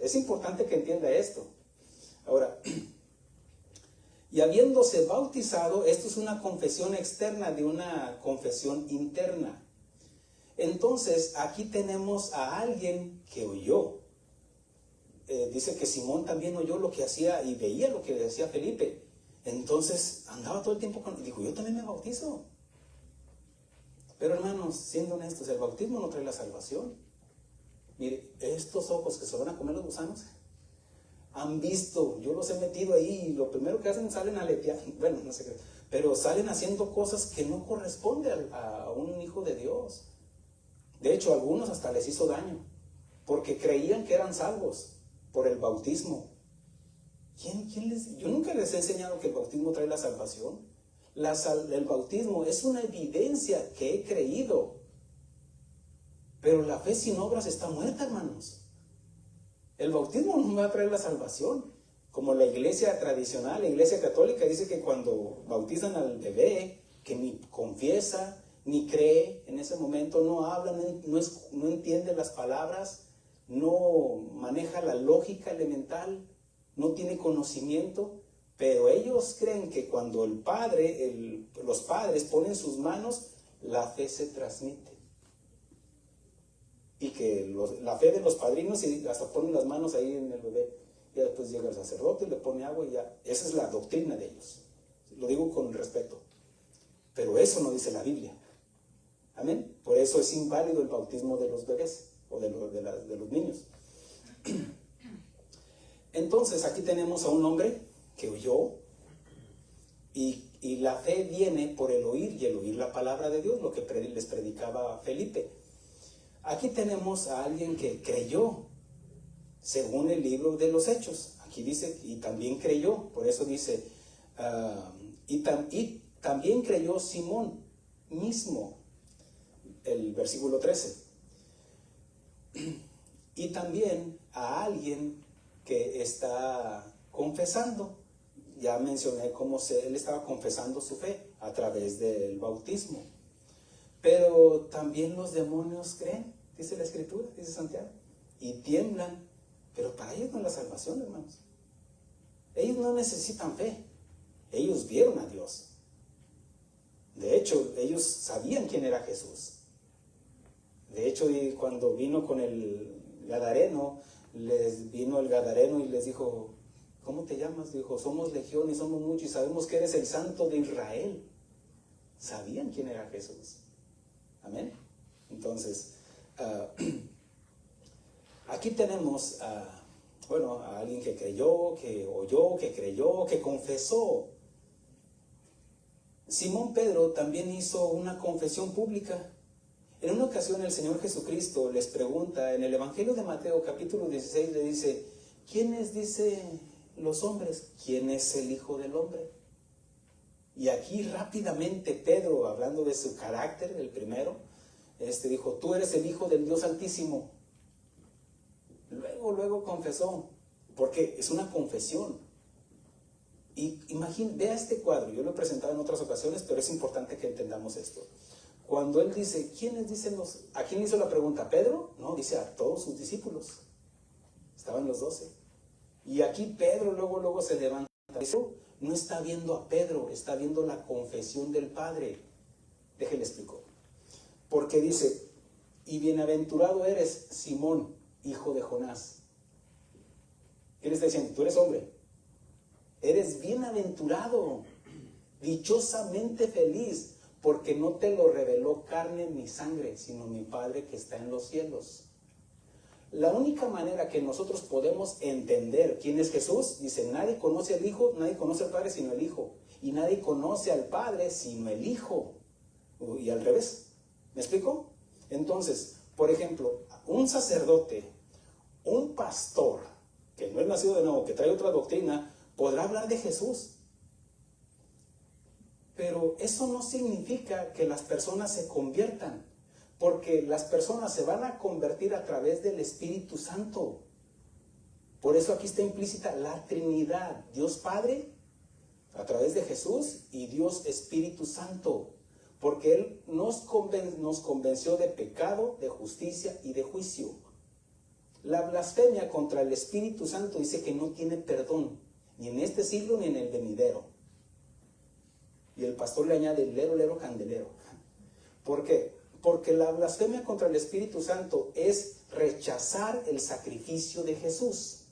Es importante que entienda esto. Ahora, y habiéndose bautizado, esto es una confesión externa de una confesión interna. Entonces, aquí tenemos a alguien que oyó. Dice que Simón también oyó lo que hacía y veía lo que decía Felipe. Entonces, andaba todo el tiempo con... Dijo, yo también me bautizo. Pero hermanos, siendo honestos, el bautismo no trae la salvación. Mire, estos ojos que se van a comer los gusanos, han visto, yo los he metido ahí, y lo primero que hacen, salen a aletear, bueno, no sé qué, pero salen haciendo cosas que no corresponden a un hijo de Dios. De hecho, a algunos hasta les hizo daño, porque creían que eran salvos por el bautismo. Yo nunca les he enseñado que el bautismo trae la salvación. El bautismo es una evidencia que he creído, pero la fe sin obras está muerta, hermanos. El bautismo no va a traer la salvación. Como la iglesia tradicional, la iglesia católica dice que cuando bautizan al bebé, que ni confiesa, ni cree, en ese momento no habla, no entiende las palabras, no maneja la lógica elemental, no tiene conocimiento, pero ellos creen que cuando los padres ponen sus manos, la fe se transmite. Y que la fe de los padrinos, y hasta ponen las manos ahí en el bebé, y después llega el sacerdote y le pone agua y ya. Esa es la doctrina de ellos. Lo digo con respeto. Pero eso no dice la Biblia. Amén. Por eso es inválido el bautismo de los bebés o de los niños. Entonces aquí tenemos a un hombre que oyó, y la fe viene por el oír, y el oír la palabra de Dios, lo que les predicaba Felipe. Aquí tenemos a alguien que creyó, según el libro de los Hechos. Aquí dice, y también creyó, por eso dice, y también creyó Simón mismo, el versículo 13. Y también a alguien que está confesando. Ya mencioné cómo él estaba confesando su fe a través del bautismo. Pero también los demonios creen, dice la Escritura, dice Santiago, y tiemblan. Pero para ellos no es la salvación, hermanos. Ellos no necesitan fe. Ellos vieron a Dios. De hecho, ellos sabían quién era Jesús. De hecho, cuando vino con el Gadareno, vino el Gadareno y les dijo, ¿cómo te llamas? Dijo, somos legión y somos muchos y sabemos que eres el Santo de Israel. Sabían quién era Jesús. Amén. Entonces, aquí tenemos a alguien que creyó, que oyó, que creyó, que confesó. Simón Pedro también hizo una confesión pública. En una ocasión el Señor Jesucristo les pregunta, en el Evangelio de Mateo capítulo 16, le dice, ¿quiénes dicen los hombres? ¿Quién es el Hijo del Hombre? Y aquí rápidamente Pedro, hablando de su carácter, el primero, dijo, tú eres el Hijo del Dios Altísimo. Luego confesó, porque es una confesión. Y vea este cuadro, yo lo he presentado en otras ocasiones, pero es importante que entendamos esto. Cuando él dice, ¿a quién hizo la pregunta? ¿A Pedro? No, dice a todos sus discípulos. Estaban los 12. Y aquí Pedro luego se levanta. No está viendo a Pedro, está viendo la confesión del Padre. Déjale explico. Porque dice, y bienaventurado eres, Simón, hijo de Jonás. ¿Qué le está diciendo? Tú eres hombre. Eres bienaventurado, dichosamente feliz, porque no te lo reveló carne ni sangre, sino mi Padre que está en los cielos. La única manera que nosotros podemos entender quién es Jesús, dice, nadie conoce al Hijo, nadie conoce al Padre sino el Hijo. Y nadie conoce al Padre sino el Hijo. Y al revés. ¿Me explico? Entonces, por ejemplo, un sacerdote, un pastor, que no es nacido de nuevo, que trae otra doctrina, podrá hablar de Jesús. Pero eso no significa que las personas se conviertan, porque las personas se van a convertir a través del Espíritu Santo. Por eso aquí está implícita la Trinidad, Dios Padre, a través de Jesús, y Dios Espíritu Santo, porque Él nos convenció de pecado, de justicia y de juicio. La blasfemia contra el Espíritu Santo dice que no tiene perdón, ni en este siglo ni en el venidero. Y el pastor le añade lero, lero, candelero. ¿Por qué? Porque la blasfemia contra el Espíritu Santo es rechazar el sacrificio de Jesús.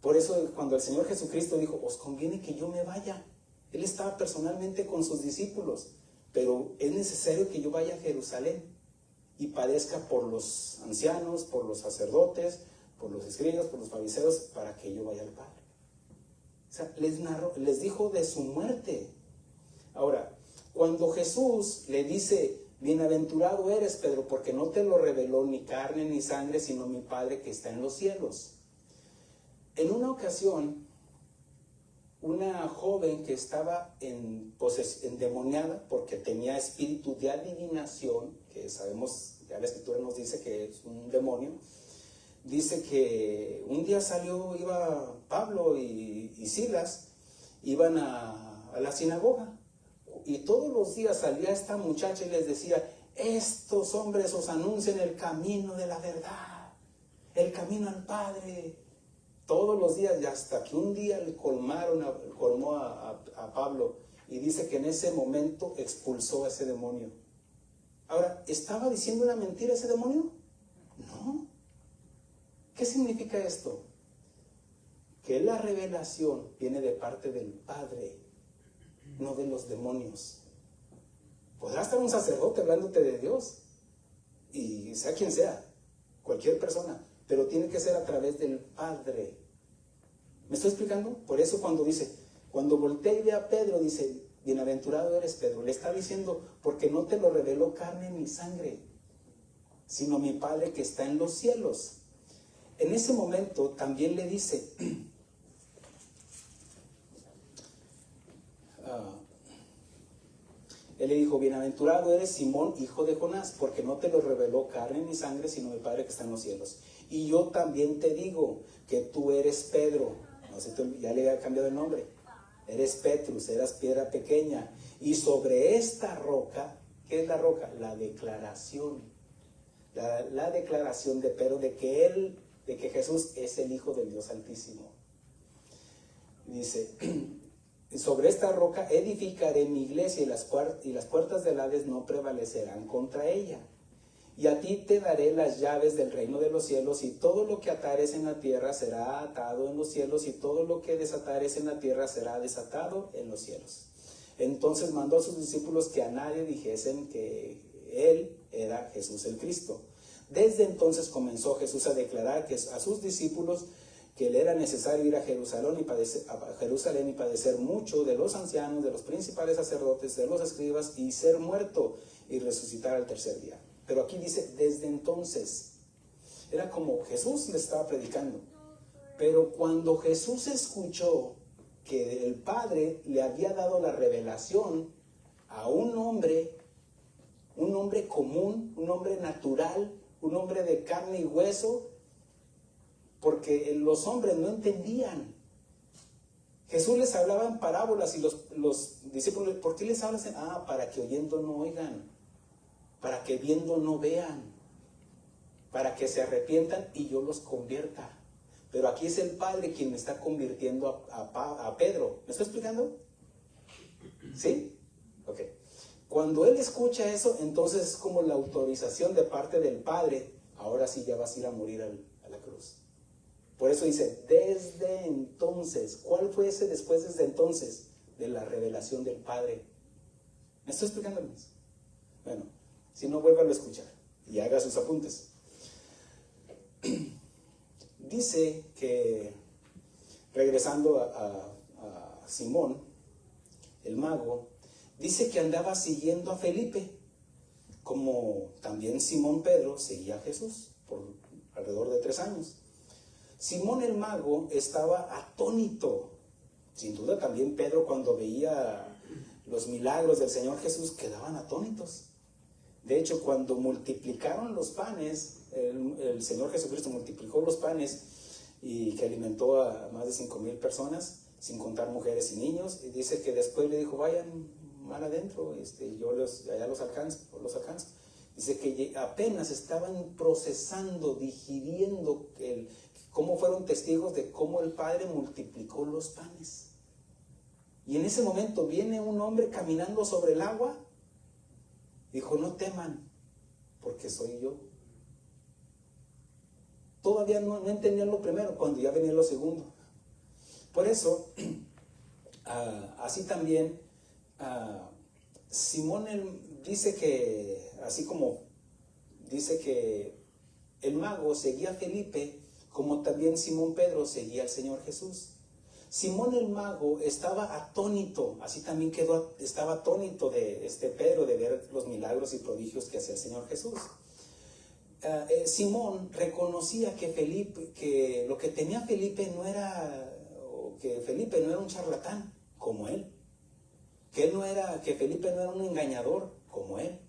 Por eso cuando el Señor Jesucristo dijo, os conviene que yo me vaya. Él estaba personalmente con sus discípulos, pero es necesario que yo vaya a Jerusalén y padezca por los ancianos, por los sacerdotes, por los escribas, por los fariseos, para que yo vaya al Padre. O sea, les dijo de su muerte. Ahora, cuando Jesús le dice, bienaventurado eres, Pedro, porque no te lo reveló ni carne ni sangre, sino mi Padre que está en los cielos. En una ocasión, una joven que estaba endemoniada porque tenía espíritu de adivinación, que sabemos, ya la Escritura nos dice que es un demonio, dice que un día iba Pablo y Silas, iban a la sinagoga, y todos los días salía esta muchacha y les decía, estos hombres os anuncian el camino de la verdad, el camino al Padre. Todos los días, y hasta que un día le colmó a Pablo, y dice que en ese momento expulsó a ese demonio. Ahora, ¿estaba diciendo una mentira ese demonio? No. ¿Qué significa esto? Que la revelación viene de parte del Padre, no de los demonios. Podrá estar un sacerdote hablándote de Dios, y sea quien sea, cualquier persona, pero tiene que ser a través del Padre. ¿Me estoy explicando? Por eso cuando voltea y ve a Pedro, dice, bienaventurado eres Pedro, le está diciendo, porque no te lo reveló carne ni sangre, sino mi Padre que está en los cielos. En ese momento también le dice, él le dijo, bienaventurado eres Simón, hijo de Jonás, porque no te lo reveló carne ni sangre, sino mi Padre que está en los cielos. Y yo también te digo que tú eres Pedro. No sé, ya le había cambiado el nombre. Eres Petrus, eras piedra pequeña. Y sobre esta roca, ¿qué es la roca? La declaración. La declaración de Pedro de que Jesús es el Hijo del Dios Altísimo. Dice, sobre esta roca edificaré mi iglesia y las puertas del Hades no prevalecerán contra ella. Y a ti te daré las llaves del reino de los cielos, y todo lo que atares en la tierra será atado en los cielos, y todo lo que desatares en la tierra será desatado en los cielos. Entonces mandó a sus discípulos que a nadie dijesen que él era Jesús el Cristo. Desde entonces comenzó Jesús a declarar a sus discípulos que le era necesario ir a Jerusalén y padecer mucho de los ancianos, de los principales sacerdotes, de los escribas, y ser muerto y resucitar al tercer día. Pero aquí dice, desde entonces. Era como Jesús le estaba predicando. Pero cuando Jesús escuchó que el Padre le había dado la revelación a un hombre común, un hombre natural, un hombre de carne y hueso, porque los hombres no entendían. Jesús les hablaba en parábolas y los discípulos, ¿por qué les hablas? Para que oyendo no oigan, para que viendo no vean, para que se arrepientan y yo los convierta. Pero aquí es el Padre quien me está convirtiendo a Pedro. ¿Me estoy explicando? ¿Sí? Ok. Cuando él escucha eso, entonces es como la autorización de parte del Padre. Ahora sí ya vas a ir a morir a la cruz. Por eso dice, desde entonces. ¿Cuál fue ese después desde entonces? De la revelación del Padre. ¿Me estoy explicando más? Bueno, si no, vuélvalo a escuchar y haga sus apuntes. Dice que, regresando a Simón, el mago, dice que andaba siguiendo a Felipe, como también Simón Pedro seguía a Jesús por alrededor de 3 años. Simón el mago estaba atónito. Sin duda también Pedro, cuando veía los milagros del Señor Jesús, quedaban atónitos. De hecho, cuando multiplicaron los panes, el Señor Jesucristo multiplicó los panes y que alimentó a más de 5,000 personas, sin contar mujeres y niños, y dice que después le dijo, vayan mal adentro, yo allá los alcanzo. Dice que apenas estaban procesando, digiriendo cómo fueron testigos de cómo el Padre multiplicó los panes. Y en ese momento viene un hombre caminando sobre el agua. Dijo, no teman, porque soy yo. Todavía no entendían lo primero, cuando ya venía lo segundo. Por eso, así también, Simón dice que, así como dice que el mago seguía a Felipe, como también Simón Pedro seguía al Señor Jesús. Simón el mago estaba atónito, así también estaba atónito de Pedro de ver los milagros y prodigios que hacía el Señor Jesús. Simón reconocía que lo que tenía Felipe que Felipe no era un charlatán como él, que Felipe no era un engañador como él,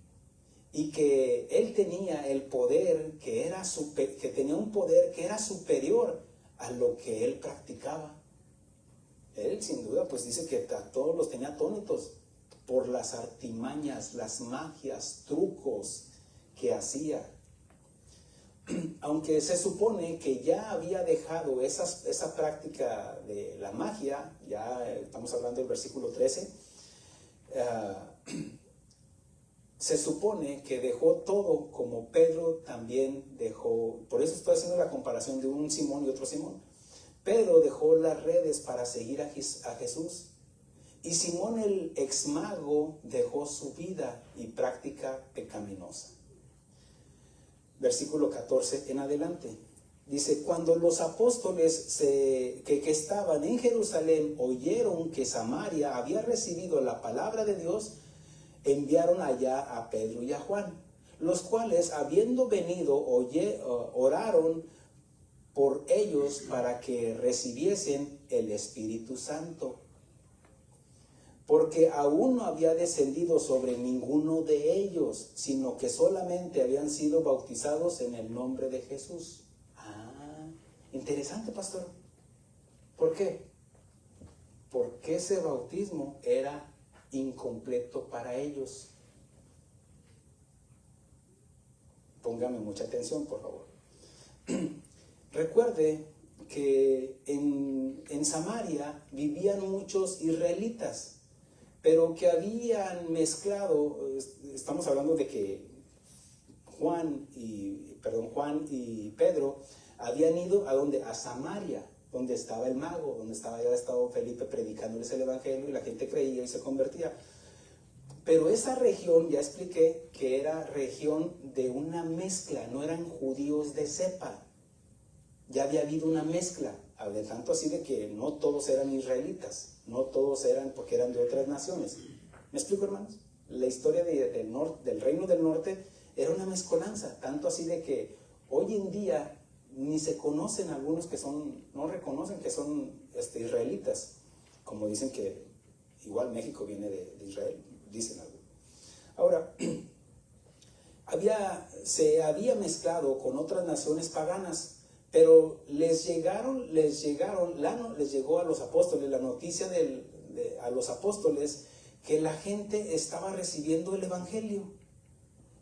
y que él tenía el poder que tenía un poder que era superior a lo que él practicaba. Él sin duda pues dice que a todos los tenía atónitos por las artimañas, las magias, trucos que hacía. Aunque se supone que ya había dejado esa práctica de la magia, ya estamos hablando del versículo 13, se supone que dejó todo como Pedro también dejó. Por eso estoy haciendo la comparación de un Simón y otro Simón. Pedro dejó las redes para seguir a Jesús, y Simón el exmago dejó su vida y práctica pecaminosa. Versículo 14 en adelante. Dice, cuando los apóstoles que estaban en Jerusalén oyeron que Samaria había recibido la palabra de Dios, enviaron allá a Pedro y a Juan, los cuales, habiendo venido, oraron por ellos para que recibiesen el Espíritu Santo, porque aún no había descendido sobre ninguno de ellos, sino que solamente habían sido bautizados en el nombre de Jesús. Interesante, pastor. ¿Por qué? Porque ese bautismo era incompleto para ellos. Póngame mucha atención, por favor. Recuerde que en Samaria vivían muchos israelitas, pero que habían mezclado. Estamos hablando de que Juan y Pedro habían ido a Samaria, donde estaba el mago, donde había estado Felipe predicándoles el evangelio, y la gente creía y se convertía. Pero esa región, ya expliqué que era región de una mezcla, no eran judíos de cepa. Ya había habido una mezcla, de tanto así de que no todos eran israelitas, no todos eran porque eran de otras naciones. ¿Me explico, hermanos? La historia del reino del norte era una mezcolanza, tanto así de que hoy en día ni se conocen algunos no reconocen que son israelitas, como dicen que igual México viene de Israel, dicen algo. Ahora, se había mezclado con otras naciones paganas, pero les llegó a los apóstoles la noticia a los apóstoles que la gente estaba recibiendo el evangelio.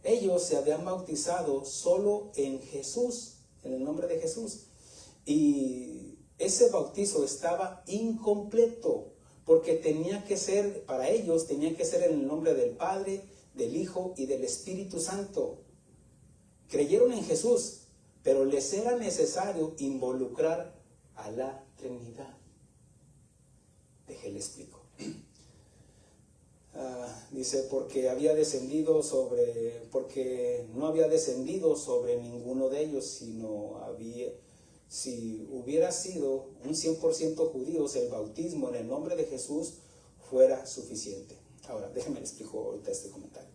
Ellos se habían bautizado solo en Jesús, en el nombre de Jesús, y ese bautizo estaba incompleto, porque para ellos tenía que ser en el nombre del Padre, del Hijo y del Espíritu Santo. Creyeron en Jesús, pero les era necesario involucrar a la Trinidad. Déjale explico. Dice, porque no había descendido sobre ninguno de ellos, si hubiera sido un 100% judíos, el bautismo en el nombre de Jesús fuera suficiente. Ahora, déjenme les explico ahorita este comentario.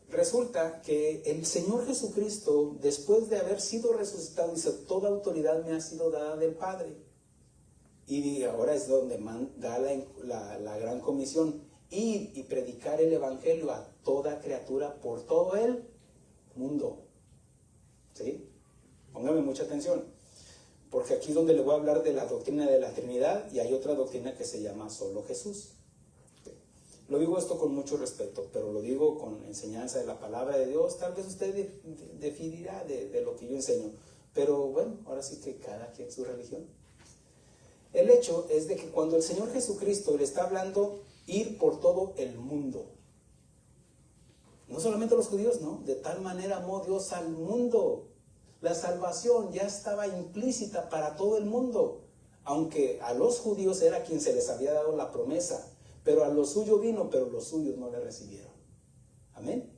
Resulta que el Señor Jesucristo, después de haber sido resucitado, dice, toda autoridad me ha sido dada del Padre. Y ahora es donde da la gran comisión, ir y predicar el evangelio a toda criatura por todo el mundo. ¿Sí? Póngame mucha atención, porque aquí es donde le voy a hablar de la doctrina de la Trinidad, y hay otra doctrina que se llama solo Jesús. Lo digo esto con mucho respeto, pero lo digo con enseñanza de la palabra de Dios. Tal vez usted definirá de lo que yo enseño, pero bueno, ahora sí que cada quien su religión. El hecho es de que cuando el Señor Jesucristo le está hablando ir por todo el mundo, no solamente a los judíos, no, de tal manera amó Dios al mundo. La salvación ya estaba implícita para todo el mundo, aunque a los judíos era quien se les había dado la promesa, pero a lo suyo vino, pero los suyos no le recibieron. Amén.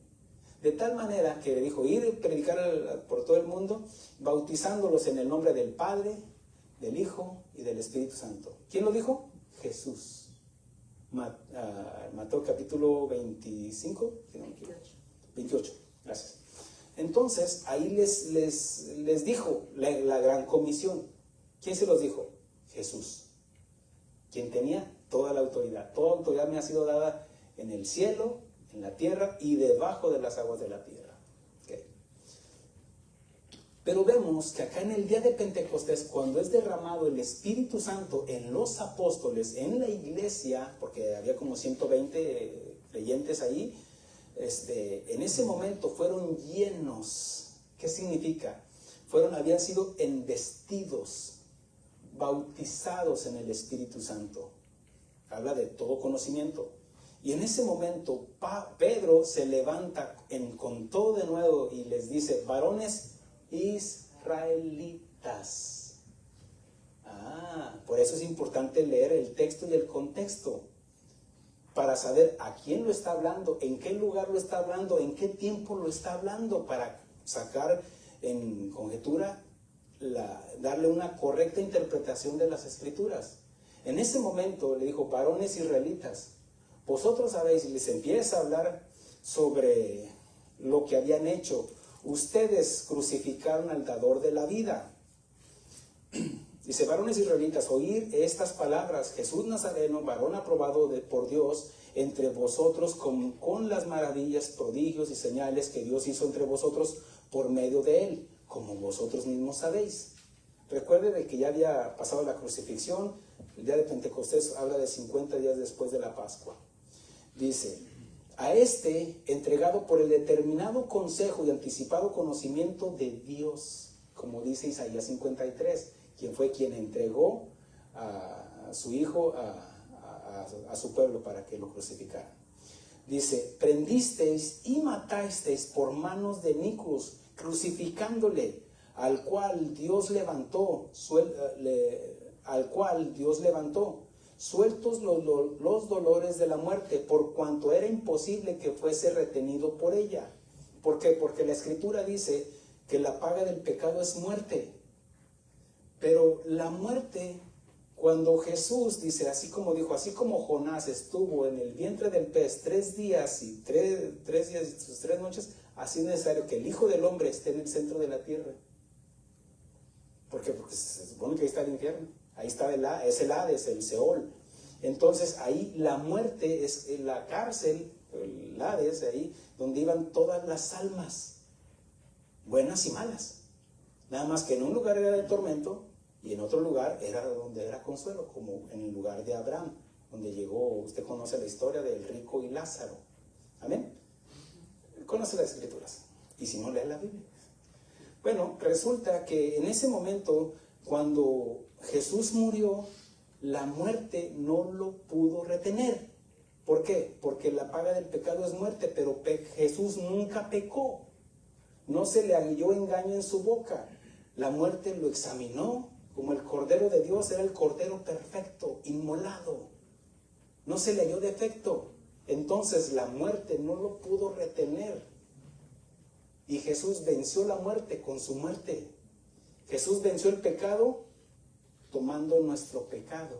De tal manera que le dijo, ir y predicar por todo el mundo, bautizándolos en el nombre del Padre, del Hijo y del Espíritu Santo. ¿Quién lo dijo? Jesús. Mateo capítulo 25, 28, gracias. Entonces, ahí les dijo la gran comisión. ¿Quién se los dijo? Jesús, quien tenía toda la autoridad. Toda autoridad me ha sido dada en el cielo, en la tierra y debajo de las aguas de la tierra. Okay. Pero vemos que acá en el día de Pentecostés, cuando es derramado el Espíritu Santo en los apóstoles, en la iglesia, porque había como 120 creyentes ahí, en ese momento fueron llenos. ¿Qué significa? Habían sido embestidos, bautizados en el Espíritu Santo. Habla de todo conocimiento. Y en ese momento Pedro se levanta con todo de nuevo y les dice, varones israelitas. Por eso es importante leer el texto y el contexto, para saber a quién lo está hablando, en qué lugar lo está hablando, en qué tiempo lo está hablando, para sacar en conjetura, darle una correcta interpretación de las Escrituras. En ese momento le dijo, varones israelitas, vosotros sabéis, y les empieza a hablar sobre lo que habían hecho. Ustedes crucificaron al dador de la vida. Dice, varones israelitas, oír estas palabras, Jesús Nazareno, varón aprobado por Dios entre vosotros con las maravillas, prodigios y señales que Dios hizo entre vosotros por medio de él, como vosotros mismos sabéis. Recuerde de que ya había pasado la crucifixión. El día de Pentecostés habla de 50 días después de la Pascua. Dice, a entregado por el determinado consejo y anticipado conocimiento de Dios, como dice Isaías 53, quien fue quien entregó a su Hijo a su pueblo para que lo crucificara. Dice, prendisteis y matasteis por manos de inicuos, crucificándole, al cual Dios levantó, sueltos los dolores de la muerte, por cuanto era imposible que fuese retenido por ella. ¿Por qué? Porque la Escritura dice que la paga del pecado es muerte. Pero la muerte, cuando Jesús dice, así como Jonás estuvo en el vientre del pez 3 días y 3 días y sus 3 noches, así es necesario que el Hijo del Hombre esté en el centro de la tierra. ¿Por qué? Porque se supone que ahí está el infierno. Ahí está es el Hades, el Seol. Entonces ahí la muerte es la cárcel, el Hades, ahí donde iban todas las almas, buenas y malas. Nada más que en un lugar era de tormento y en otro lugar era donde era consuelo, como en el lugar de Abraham, donde llegó, usted conoce la historia del rico y Lázaro. Amén. Conoce las escrituras. Y si no, lea la Biblia. Bueno, resulta que en ese momento, cuando Jesús murió, la muerte no lo pudo retener. ¿Por qué? Porque la paga del pecado es muerte, pero Jesús nunca pecó. No se le halló engaño en su boca. La muerte lo examinó como el Cordero de Dios, era el Cordero perfecto, inmolado. No se le halló defecto. Entonces la muerte no lo pudo retener. Y Jesús venció la muerte con su muerte. Jesús venció el pecado tomando nuestro pecado.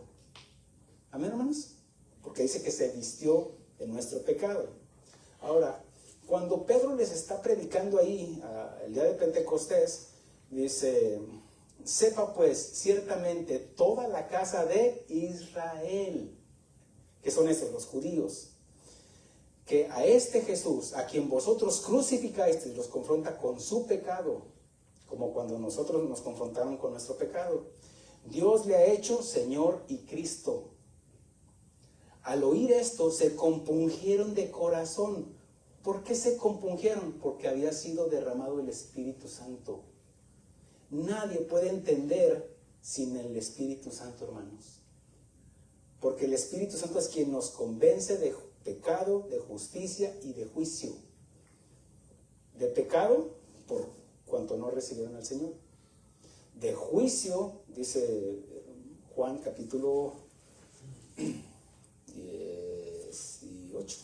Amén, hermanos. Porque dice que se vistió de nuestro pecado. Ahora, cuando Pedro les está predicando ahí, el día de Pentecostés, dice: sepa pues ciertamente toda la casa de Israel, que son estos, los judíos, que a este Jesús, a quien vosotros crucificasteis, los confronta con su pecado, como cuando nosotros nos confrontaron con nuestro pecado. Dios le ha hecho Señor y Cristo. Al oír esto, se compungieron de corazón. ¿Por qué se compungieron? Porque había sido derramado el Espíritu Santo. Nadie puede entender sin el Espíritu Santo, hermanos. Porque el Espíritu Santo es quien nos convence de pecado, de justicia y de juicio. De pecado, por cuanto no recibieron al Señor. De juicio, dice Juan capítulo 18.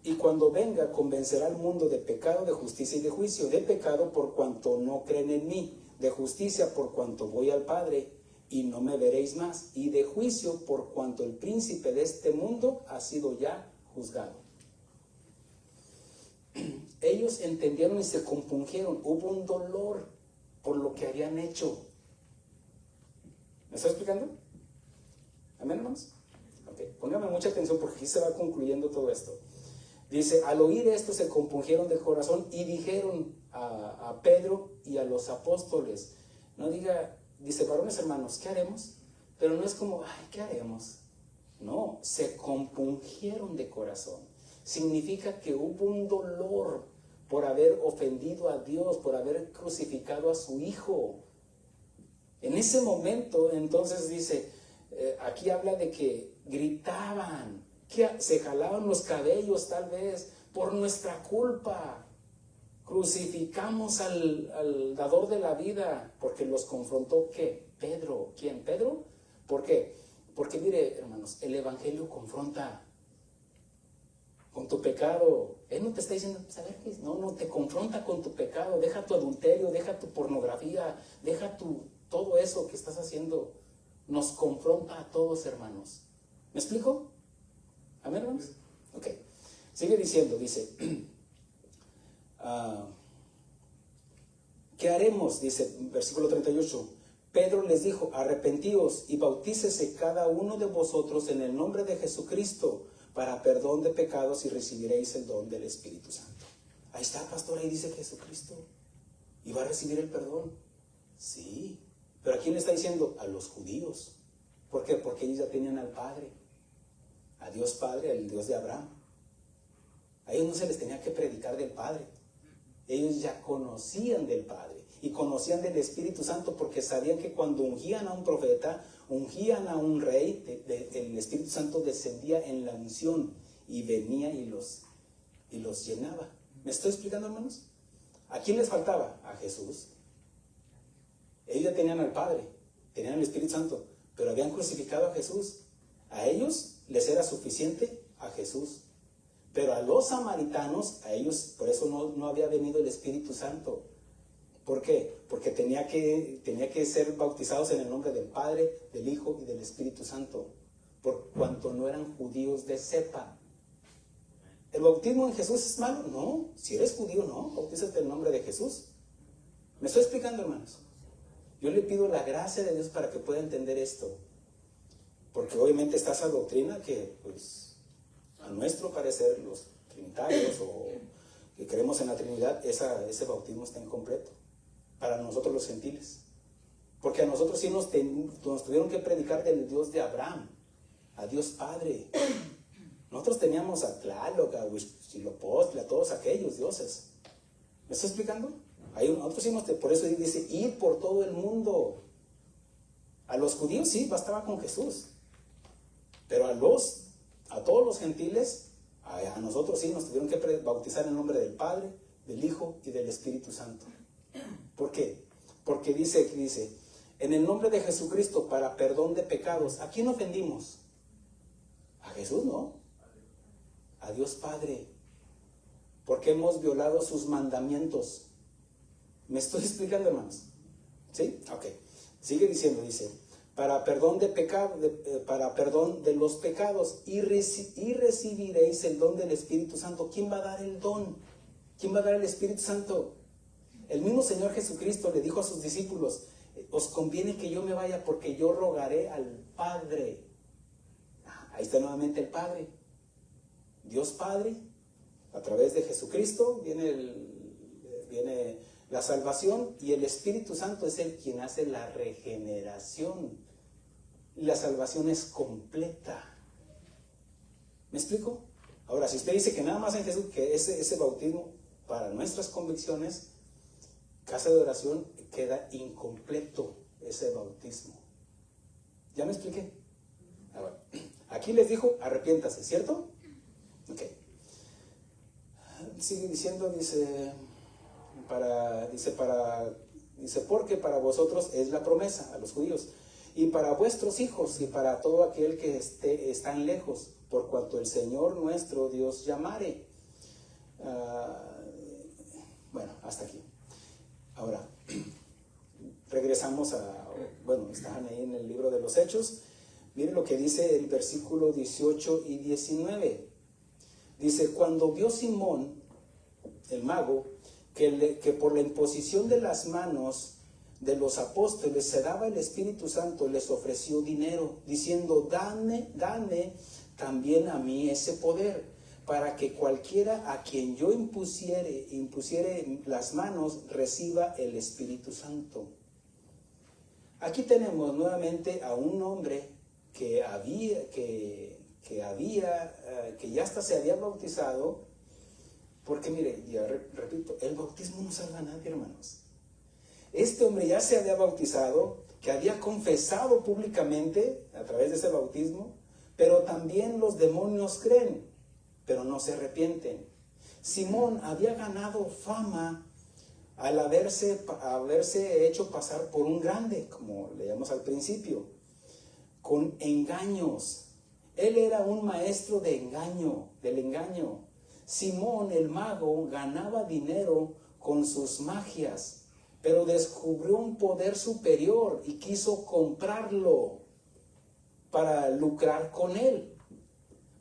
Y cuando venga, convencerá al mundo de pecado, de justicia y de juicio. De pecado, por cuanto no creen en mí. De justicia, por cuanto voy al Padre y no me veréis más. Y de juicio, por cuanto el príncipe de este mundo ha sido ya juzgado. Ellos entendieron y se compungieron. Hubo un dolor por lo que habían hecho. ¿Me está explicando? ¿Amén, hermanos? Ok, póngame mucha atención porque aquí se va concluyendo todo esto. Dice: al oír esto se compungieron de corazón y dijeron a Pedro y a los apóstoles. No diga, dice: varones hermanos, ¿qué haremos? Pero no es como, ay, ¿qué haremos? No, se compungieron de corazón. Significa que hubo un dolor por haber ofendido a Dios, por haber crucificado a su Hijo. En ese momento, entonces dice, aquí habla de que gritaban, que se jalaban los cabellos tal vez por nuestra culpa. Crucificamos al dador de la vida, porque los confrontó, ¿qué? Pedro. ¿Quién? ¿Pedro? ¿Por qué? Porque mire, hermanos, el Evangelio confronta con tu pecado. Él no te está diciendo, ¿sabes qué? No, te confronta con tu pecado. Deja tu adulterio, deja tu pornografía, deja todo eso que estás haciendo. Nos confronta a todos, hermanos. ¿Me explico? ¿Amén, hermanos? Ok. Sigue diciendo, dice, ¿qué haremos? Dice, versículo 38. Pedro les dijo: arrepentíos y bautícese cada uno de vosotros en el nombre de Jesucristo para perdón de pecados y recibiréis el don del Espíritu Santo. Ahí está, pastor, ahí dice Jesucristo. ¿Y va a recibir el perdón? Sí. ¿Pero a quién le está diciendo? A los judíos. ¿Por qué? Porque ellos ya tenían al Padre, a Dios Padre, al Dios de Abraham. A ellos no se les tenía que predicar del Padre. Ellos ya conocían del Padre y conocían del Espíritu Santo, porque sabían que cuando ungían a un profeta, ungían a un rey, el Espíritu Santo descendía en la unción y venía y los llenaba. ¿Me estoy explicando, hermanos? ¿A quién les faltaba? A Jesús. Ellos ya tenían al Padre, tenían el Espíritu Santo, pero habían crucificado a Jesús. A ellos les era suficiente a Jesús. Pero a los samaritanos, a ellos, por eso no había venido el Espíritu Santo. ¿Por qué? Porque tenía que ser bautizados en el nombre del Padre, del Hijo y del Espíritu Santo, por cuanto no eran judíos de cepa. ¿El bautismo en Jesús es malo? No. Si eres judío, no. Bautízate en el nombre de Jesús. ¿Me estoy explicando, hermanos? Yo le pido la gracia de Dios para que pueda entender esto. Porque obviamente está esa doctrina que, pues, a nuestro parecer, los trinitarios o que creemos en la Trinidad, ese bautismo está incompleto para nosotros los gentiles. Porque a nosotros sí nos tuvieron que predicar del Dios de Abraham, a Dios Padre. Nosotros teníamos a Tlaloc, a Huitzilopochtli, a todos aquellos dioses. ¿Me estoy explicando? Nosotros sí por eso dice, ir por todo el mundo. A los judíos sí, bastaba con Jesús. Pero a todos los gentiles, a nosotros sí nos tuvieron que bautizar en el nombre del Padre, del Hijo y del Espíritu Santo. ¿Por qué? Porque dice, en el nombre de Jesucristo para perdón de pecados. ¿A quién ofendimos? A Jesús, ¿no? A Dios Padre. Porque hemos violado sus mandamientos. ¿Me estoy explicando, hermanos? ¿Sí? Ok. Sigue diciendo, dice, para perdón de pecado, para perdón de los pecados y recibiréis el don del Espíritu Santo. ¿Quién va a dar el don? ¿Quién va a dar el Espíritu Santo? El mismo Señor Jesucristo le dijo a sus discípulos, os conviene que yo me vaya porque yo rogaré al Padre. Ahí está nuevamente el Padre. Dios Padre, a través de Jesucristo viene la salvación y el Espíritu Santo es el quien hace la regeneración. La salvación es completa. ¿Me explico? Ahora, si usted dice que nada más en Jesús, que ese bautismo para nuestras convicciones, casa de oración, queda incompleto ese bautismo. ¿Ya me expliqué? Ahora, aquí les dijo, arrepiéntase, ¿cierto? Ok. Sigue diciendo, dice, porque para vosotros es la promesa, a los judíos, y para vuestros hijos, y para todo aquel que están lejos, por cuanto el Señor nuestro Dios llamare. Bueno, hasta aquí. Ahora, regresamos están ahí en el libro de los Hechos. Miren lo que dice el versículo 18 y 19. Dice, cuando vio Simón, el mago, que por la imposición de las manos de los apóstoles se daba el Espíritu Santo, les ofreció dinero, diciendo, dame también a mí ese poder, para que cualquiera a quien yo impusiere las manos reciba el Espíritu Santo. Aquí tenemos nuevamente a un hombre que ya hasta se había bautizado, porque mire, ya repito, el bautismo no salva a nadie, hermanos. Este hombre ya se había bautizado, que había confesado públicamente a través de ese bautismo, pero también los demonios creen, pero no se arrepienten. Simón había ganado fama al haberse hecho pasar por un grande, como leíamos al principio, con engaños. Él era un maestro del engaño. Simón, el mago, ganaba dinero con sus magias, pero descubrió un poder superior y quiso comprarlo para lucrar con él,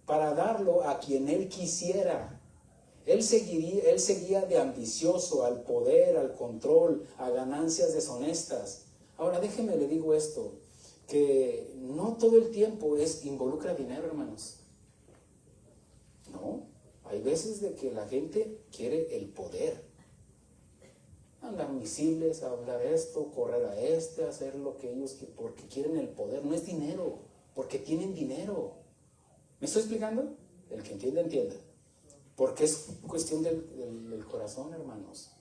para darlo a quien él quisiera. Él seguía de ambicioso al poder, al control, a ganancias deshonestas. Ahora déjeme le digo esto, que no todo el tiempo involucra dinero, hermanos. No, hay veces de que la gente quiere el poder. Andar misiles, hablar esto, correr a hacer lo que ellos quieren, porque quieren el poder. No es dinero, porque tienen dinero. ¿Me estoy explicando? El que entienda, entienda. Porque es cuestión del corazón, hermanos.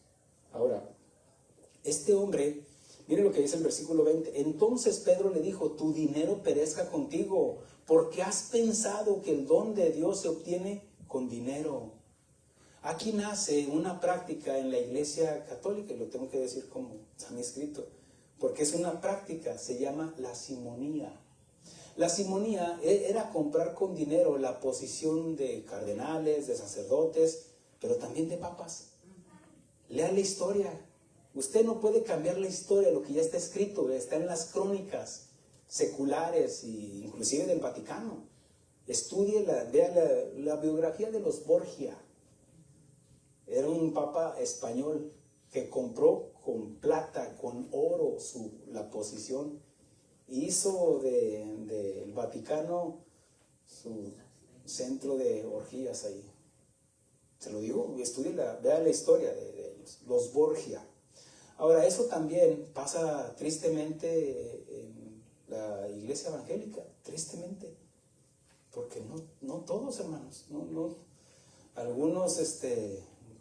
Ahora, este hombre, mire lo que dice el versículo 20. Entonces Pedro le dijo, tu dinero perezca contigo, porque has pensado que el don de Dios se obtiene con dinero. Aquí nace una práctica en la Iglesia Católica, y lo tengo que decir como está escrito, porque es una práctica, se llama la simonía. La simonía era comprar con dinero la posición de cardenales, de sacerdotes, pero también de papas. Lea la historia. Usted no puede cambiar la historia, lo que ya está escrito, está en las crónicas seculares e inclusive del Vaticano. Estudie, vea la biografía de los Borgia. Era un papa español que compró con plata, con oro, la posición. Hizo del Vaticano su centro de orgías ahí. Se lo digo, vea la historia de ellos, los Borgia. Ahora, eso también pasa tristemente en la iglesia evangélica, tristemente, porque no todos, hermanos, algunos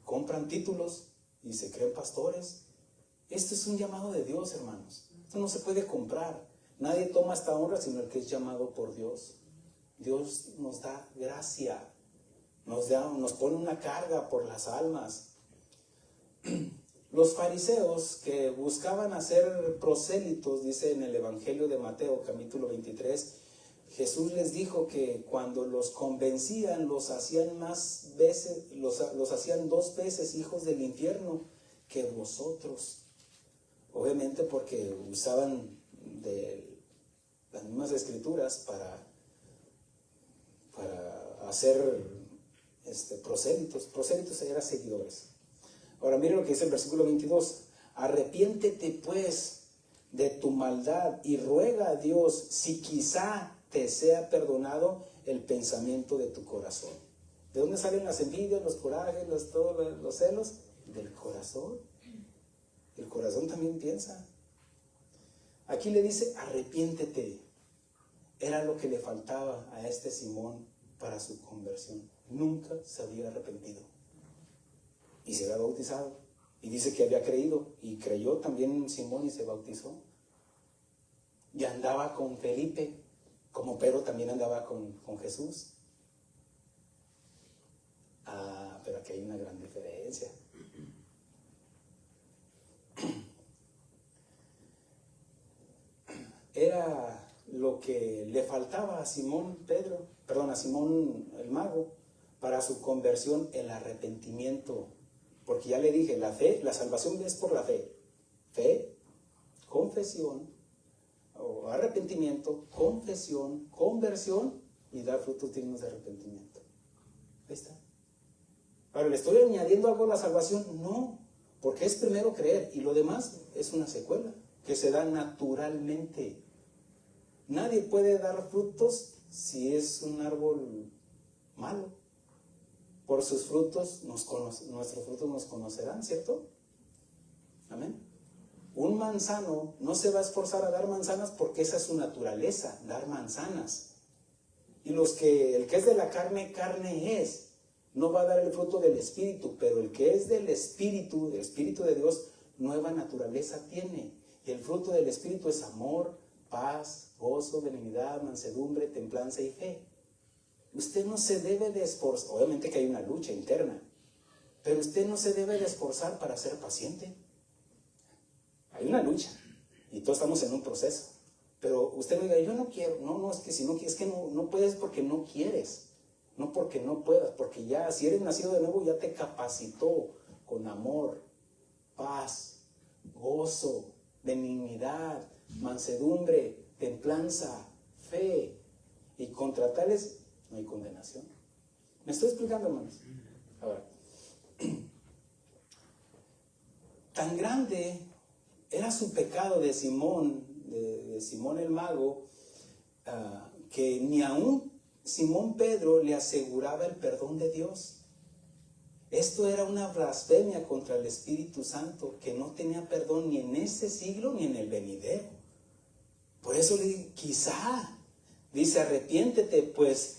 compran títulos y se creen pastores. Esto es un llamado de Dios, hermanos. Esto no se puede comprar. Nadie toma esta honra sino el que es llamado por Dios. Dios nos da gracia, nos pone una carga por las almas. Los fariseos que buscaban hacer prosélitos, dice en el Evangelio de Mateo, capítulo 23, Jesús les dijo que cuando los convencían, los hacían más veces, los hacían 2 veces hijos del infierno que vosotros. Obviamente porque usaban de las mismas escrituras para hacer prosélitos. Prosélitos eran seguidores. Ahora miren lo que dice el versículo 22. Arrepiéntete pues de tu maldad y ruega a Dios si quizá te sea perdonado el pensamiento de tu corazón. ¿De dónde salen las envidias, los corajes, todos los celos? Del corazón. El corazón también piensa. Aquí le dice arrepiéntete. Era lo que le faltaba a este Simón para su conversión. Nunca se había arrepentido. Y se había bautizado. Y dice que había creído. Y creyó también Simón y se bautizó. Y andaba con Felipe. Como Pedro también andaba con Jesús. Pero aquí hay una gran diferencia. Era lo que le faltaba a Simón el mago, para su conversión, el arrepentimiento. Porque ya le dije, la fe, la salvación es por la fe. Fe, confesión, o arrepentimiento, confesión, conversión y dar frutos dignos de arrepentimiento. Ahí está. Ahora, ¿le estoy añadiendo algo a la salvación? No, porque es primero creer y lo demás es una secuela que se da naturalmente. Nadie puede dar frutos si es un árbol malo. Por sus frutos nuestros frutos nos conocerán, ¿cierto? Amén. Un manzano no se va a esforzar a dar manzanas porque esa es su naturaleza, dar manzanas. Y el que es de la carne, carne es. No va a dar el fruto del Espíritu, pero el que es del Espíritu de Dios, nueva naturaleza tiene. Y el fruto del Espíritu es amor, paz, gozo, benignidad, mansedumbre, templanza y fe. Usted no se debe de esforzar, obviamente que hay una lucha interna, pero usted no se debe de esforzar para ser paciente. Hay una lucha y todos estamos en un proceso. Pero usted me diga, yo no quiero, no, es que si no quieres, es que no puedes porque no quieres, no porque no puedas, porque ya, si eres nacido de nuevo, ya te capacitó con amor, paz, gozo, benignidad, mansedumbre, templanza, fe, y contra tales no hay condenación. ¿Me estoy explicando, hermanos? Ahora, tan grande era su pecado de Simón, de Simón el mago, que ni aún Simón Pedro le aseguraba el perdón de Dios. Esto era una blasfemia contra el Espíritu Santo, que no tenía perdón ni en este siglo ni en el venidero. Por eso le digo, quizá, dice, arrepiéntete pues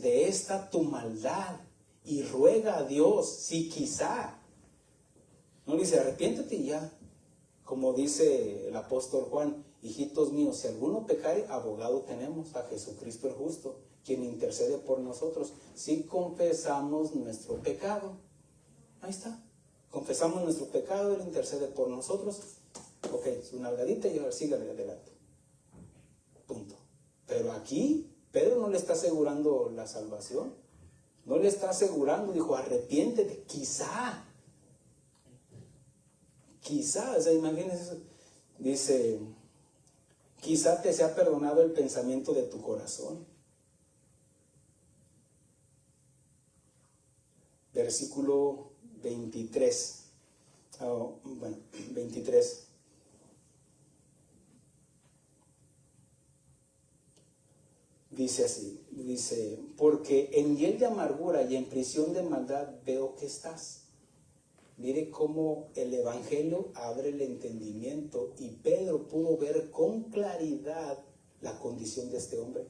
de esta tu maldad y ruega a Dios, si quizá. No dice, arrepiéntete y ya. Como dice el apóstol Juan, hijitos míos, si alguno pecare, abogado tenemos a Jesucristo el justo, quien intercede por nosotros, si confesamos nuestro pecado. Ahí está. Confesamos nuestro pecado, Él intercede por nosotros. Ok, su nalgadita y ahora sígale adelante. Punto. Pero aquí, Pedro no le está asegurando la salvación. No le está asegurando, dijo, arrepiéntete, quizá, o sea, imagínense eso. Dice, quizá te sea perdonado el pensamiento de tu corazón. Versículo 23. Bueno, 23. Dice así, dice, porque en hiel de amargura y en prisión de maldad veo que estás. Mire cómo el Evangelio abre el entendimiento y Pedro pudo ver con claridad la condición de este hombre.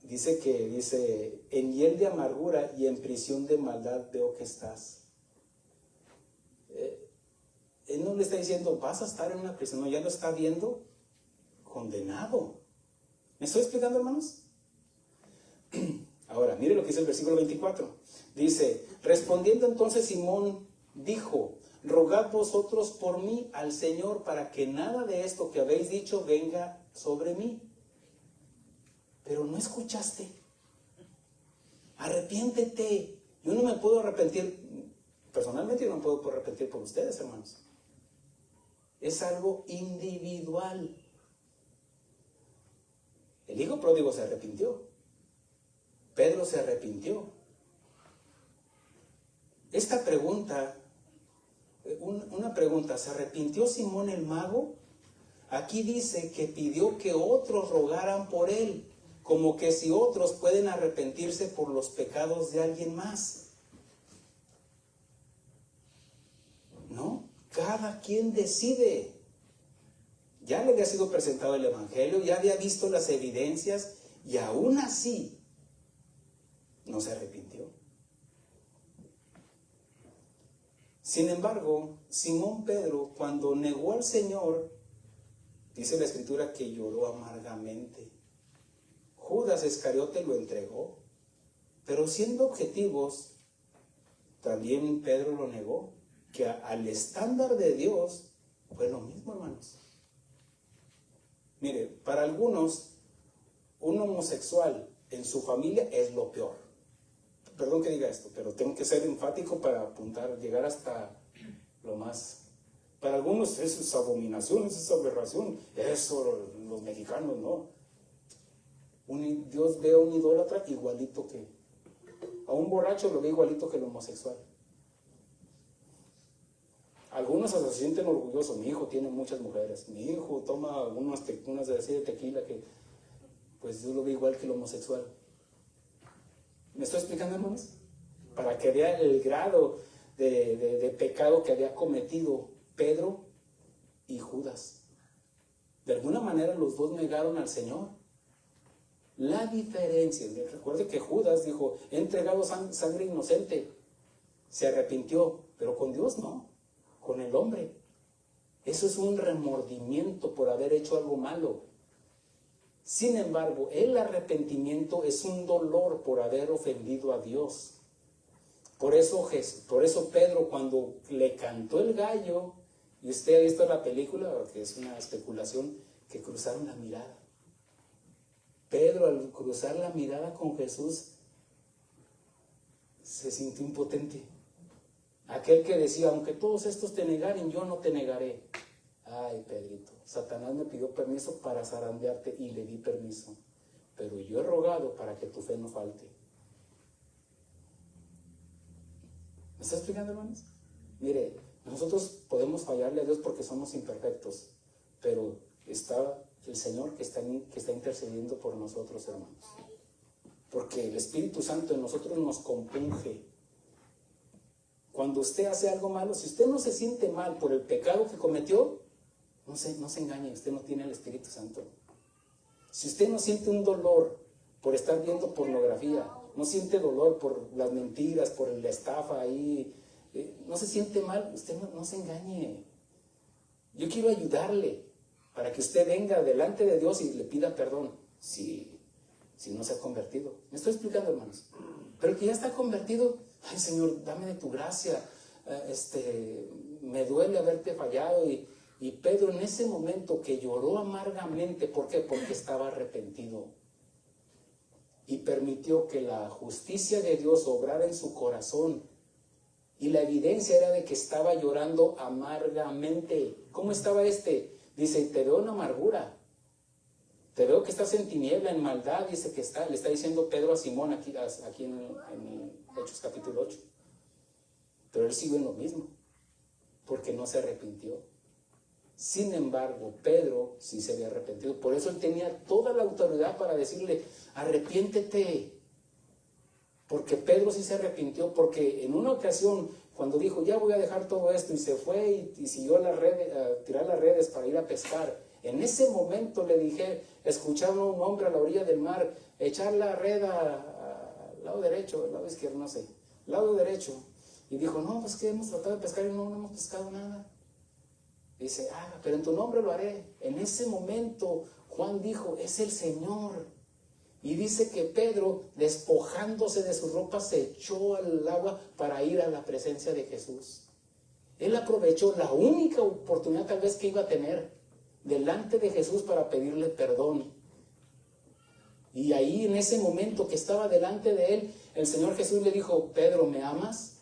Dice, en hiel de amargura y en prisión de maldad veo que estás. Él no le está diciendo, vas a estar en una prisión, no, ya lo está viendo condenado. ¿Me estoy explicando, hermanos? Ahora, mire lo que dice el versículo 24. Dice, respondiendo entonces Simón dijo, rogad vosotros por mí al Señor para que nada de esto que habéis dicho venga sobre mí. Pero no escuchaste. Arrepiéntete. Yo no me puedo arrepentir. Personalmente yo no me puedo arrepentir por ustedes, hermanos. Es algo individual. El hijo pródigo se arrepintió. Pedro se arrepintió. Esta pregunta, una pregunta, ¿se arrepintió Simón el mago? Aquí dice que pidió que otros rogaran por él, como que si otros pueden arrepentirse por los pecados de alguien más. ¿No? Cada quien decide. Ya le había sido presentado el Evangelio, ya había visto las evidencias y aún así no se arrepintió. Sin embargo, Simón Pedro, cuando negó al Señor, dice la Escritura que lloró amargamente. Judas Iscariote lo entregó, pero siendo objetivos, también Pedro lo negó, que al estándar de Dios fue lo mismo, hermanos. Mire, para algunos, un homosexual en su familia es lo peor. Perdón que diga esto, pero tengo que ser enfático para apuntar, llegar hasta lo más. Para algunos eso es abominación, eso es aberración. Eso los mexicanos no. Dios ve a un idólatra igualito que, a un borracho lo ve igualito que el homosexual. Algunos se sienten orgullosos. Mi hijo tiene muchas mujeres. Mi hijo toma unas de tequila que, pues yo lo veo igual que el homosexual. ¿Me estoy explicando, hermanos? Para que vea el grado de pecado que había cometido Pedro y Judas. De alguna manera los dos negaron al Señor. La diferencia, recuerde que Judas dijo, he entregado sangre inocente. Se arrepintió, pero con Dios no. Con el hombre. Eso es un remordimiento por haber hecho algo malo. Sin embargo, el arrepentimiento es un dolor por haber ofendido a Dios. Por eso Pedro, cuando le cantó el gallo, y usted ha visto la película, que es una especulación, que cruzaron la mirada. Pedro, al cruzar la mirada con Jesús, se sintió impotente. Aquel que decía, aunque todos estos te negaren, yo no te negaré. Ay, Pedrito, Satanás me pidió permiso para zarandearte y le di permiso. Pero yo he rogado para que tu fe no falte. ¿Me está explicando, hermanos? Mire, nosotros podemos fallarle a Dios porque somos imperfectos, pero está el Señor que está intercediendo por nosotros, hermanos. Porque el Espíritu Santo en nosotros nos compunge. Cuando usted hace algo malo, si usted no se siente mal por el pecado que cometió, no se engañe, usted no tiene el Espíritu Santo. Si usted no siente un dolor por estar viendo pornografía, no siente dolor por las mentiras, por la estafa ahí, no se siente mal, usted no se engañe. Yo quiero ayudarle para que usted venga delante de Dios y le pida perdón si no se ha convertido. ¿Me estoy explicando, hermanos? Pero el que ya está convertido, ay, Señor, dame de tu gracia, me duele haberte fallado. Y Pedro en ese momento que lloró amargamente, ¿por qué? Porque estaba arrepentido. Y permitió que la justicia de Dios obrara en su corazón. Y la evidencia era de que estaba llorando amargamente. ¿Cómo estaba Dice, te veo en amargura. Te veo que estás en tiniebla, en maldad. Dice que le está diciendo Pedro a Simón aquí en Hechos capítulo 8. pero él siguió en lo mismo, porque no se arrepintió. Sin embargo, Pedro sí se había arrepentido. Por eso él tenía toda la autoridad para decirle, arrepiéntete. Porque Pedro sí se arrepintió, porque en una ocasión, cuando dijo, ya voy a dejar todo esto, y se fue y siguió a tirar las redes para ir a pescar, en ese momento le dije, escucharon a un hombre a la orilla del mar, echar la red al lado derecho, al lado izquierdo, no sé, lado derecho, y dijo, no, pues que hemos tratado de pescar y no hemos pescado nada. Dice, pero en tu nombre lo haré. En ese momento Juan dijo, es el Señor. Y dice que Pedro, despojándose de su ropa, se echó al agua para ir a la presencia de Jesús. Él aprovechó la única oportunidad tal vez que iba a tener delante de Jesús para pedirle perdón. Y ahí en ese momento que estaba delante de él, el Señor Jesús le dijo, Pedro, ¿me amas?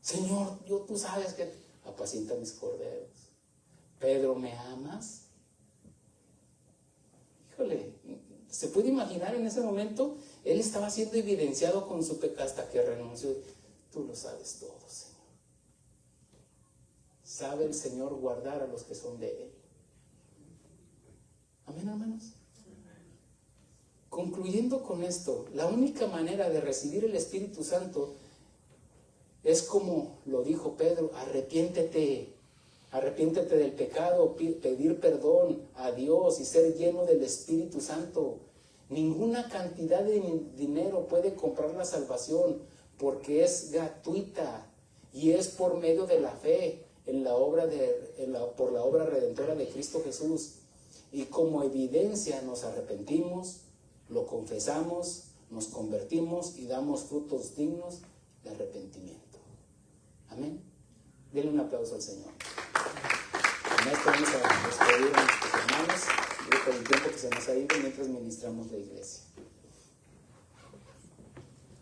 Señor, tú sabes que apacienta mis corderos. Pedro, ¿me amas? Híjole, ¿se puede imaginar en ese momento? Él estaba siendo evidenciado con su pecado hasta que renunció. Tú lo sabes todo, Señor. Sabe el Señor guardar a los que son de Él. Amén, hermanos. Concluyendo con esto, la única manera de recibir el Espíritu Santo es como lo dijo Pedro, arrepiéntete del pecado, pedir perdón a Dios y ser lleno del Espíritu Santo. Ninguna cantidad de dinero puede comprar la salvación porque es gratuita y es por medio de la fe por la obra redentora de Cristo Jesús. Y como evidencia nos arrepentimos, lo confesamos, nos convertimos y damos frutos dignos de arrepentimiento. Amén. Denle un aplauso al Señor. Con esto vamos a despedir a nuestros hermanos por el tiempo que se nos ha ido mientras ministramos la iglesia.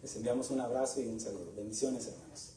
Les enviamos un abrazo y un saludo. Bendiciones, hermanos.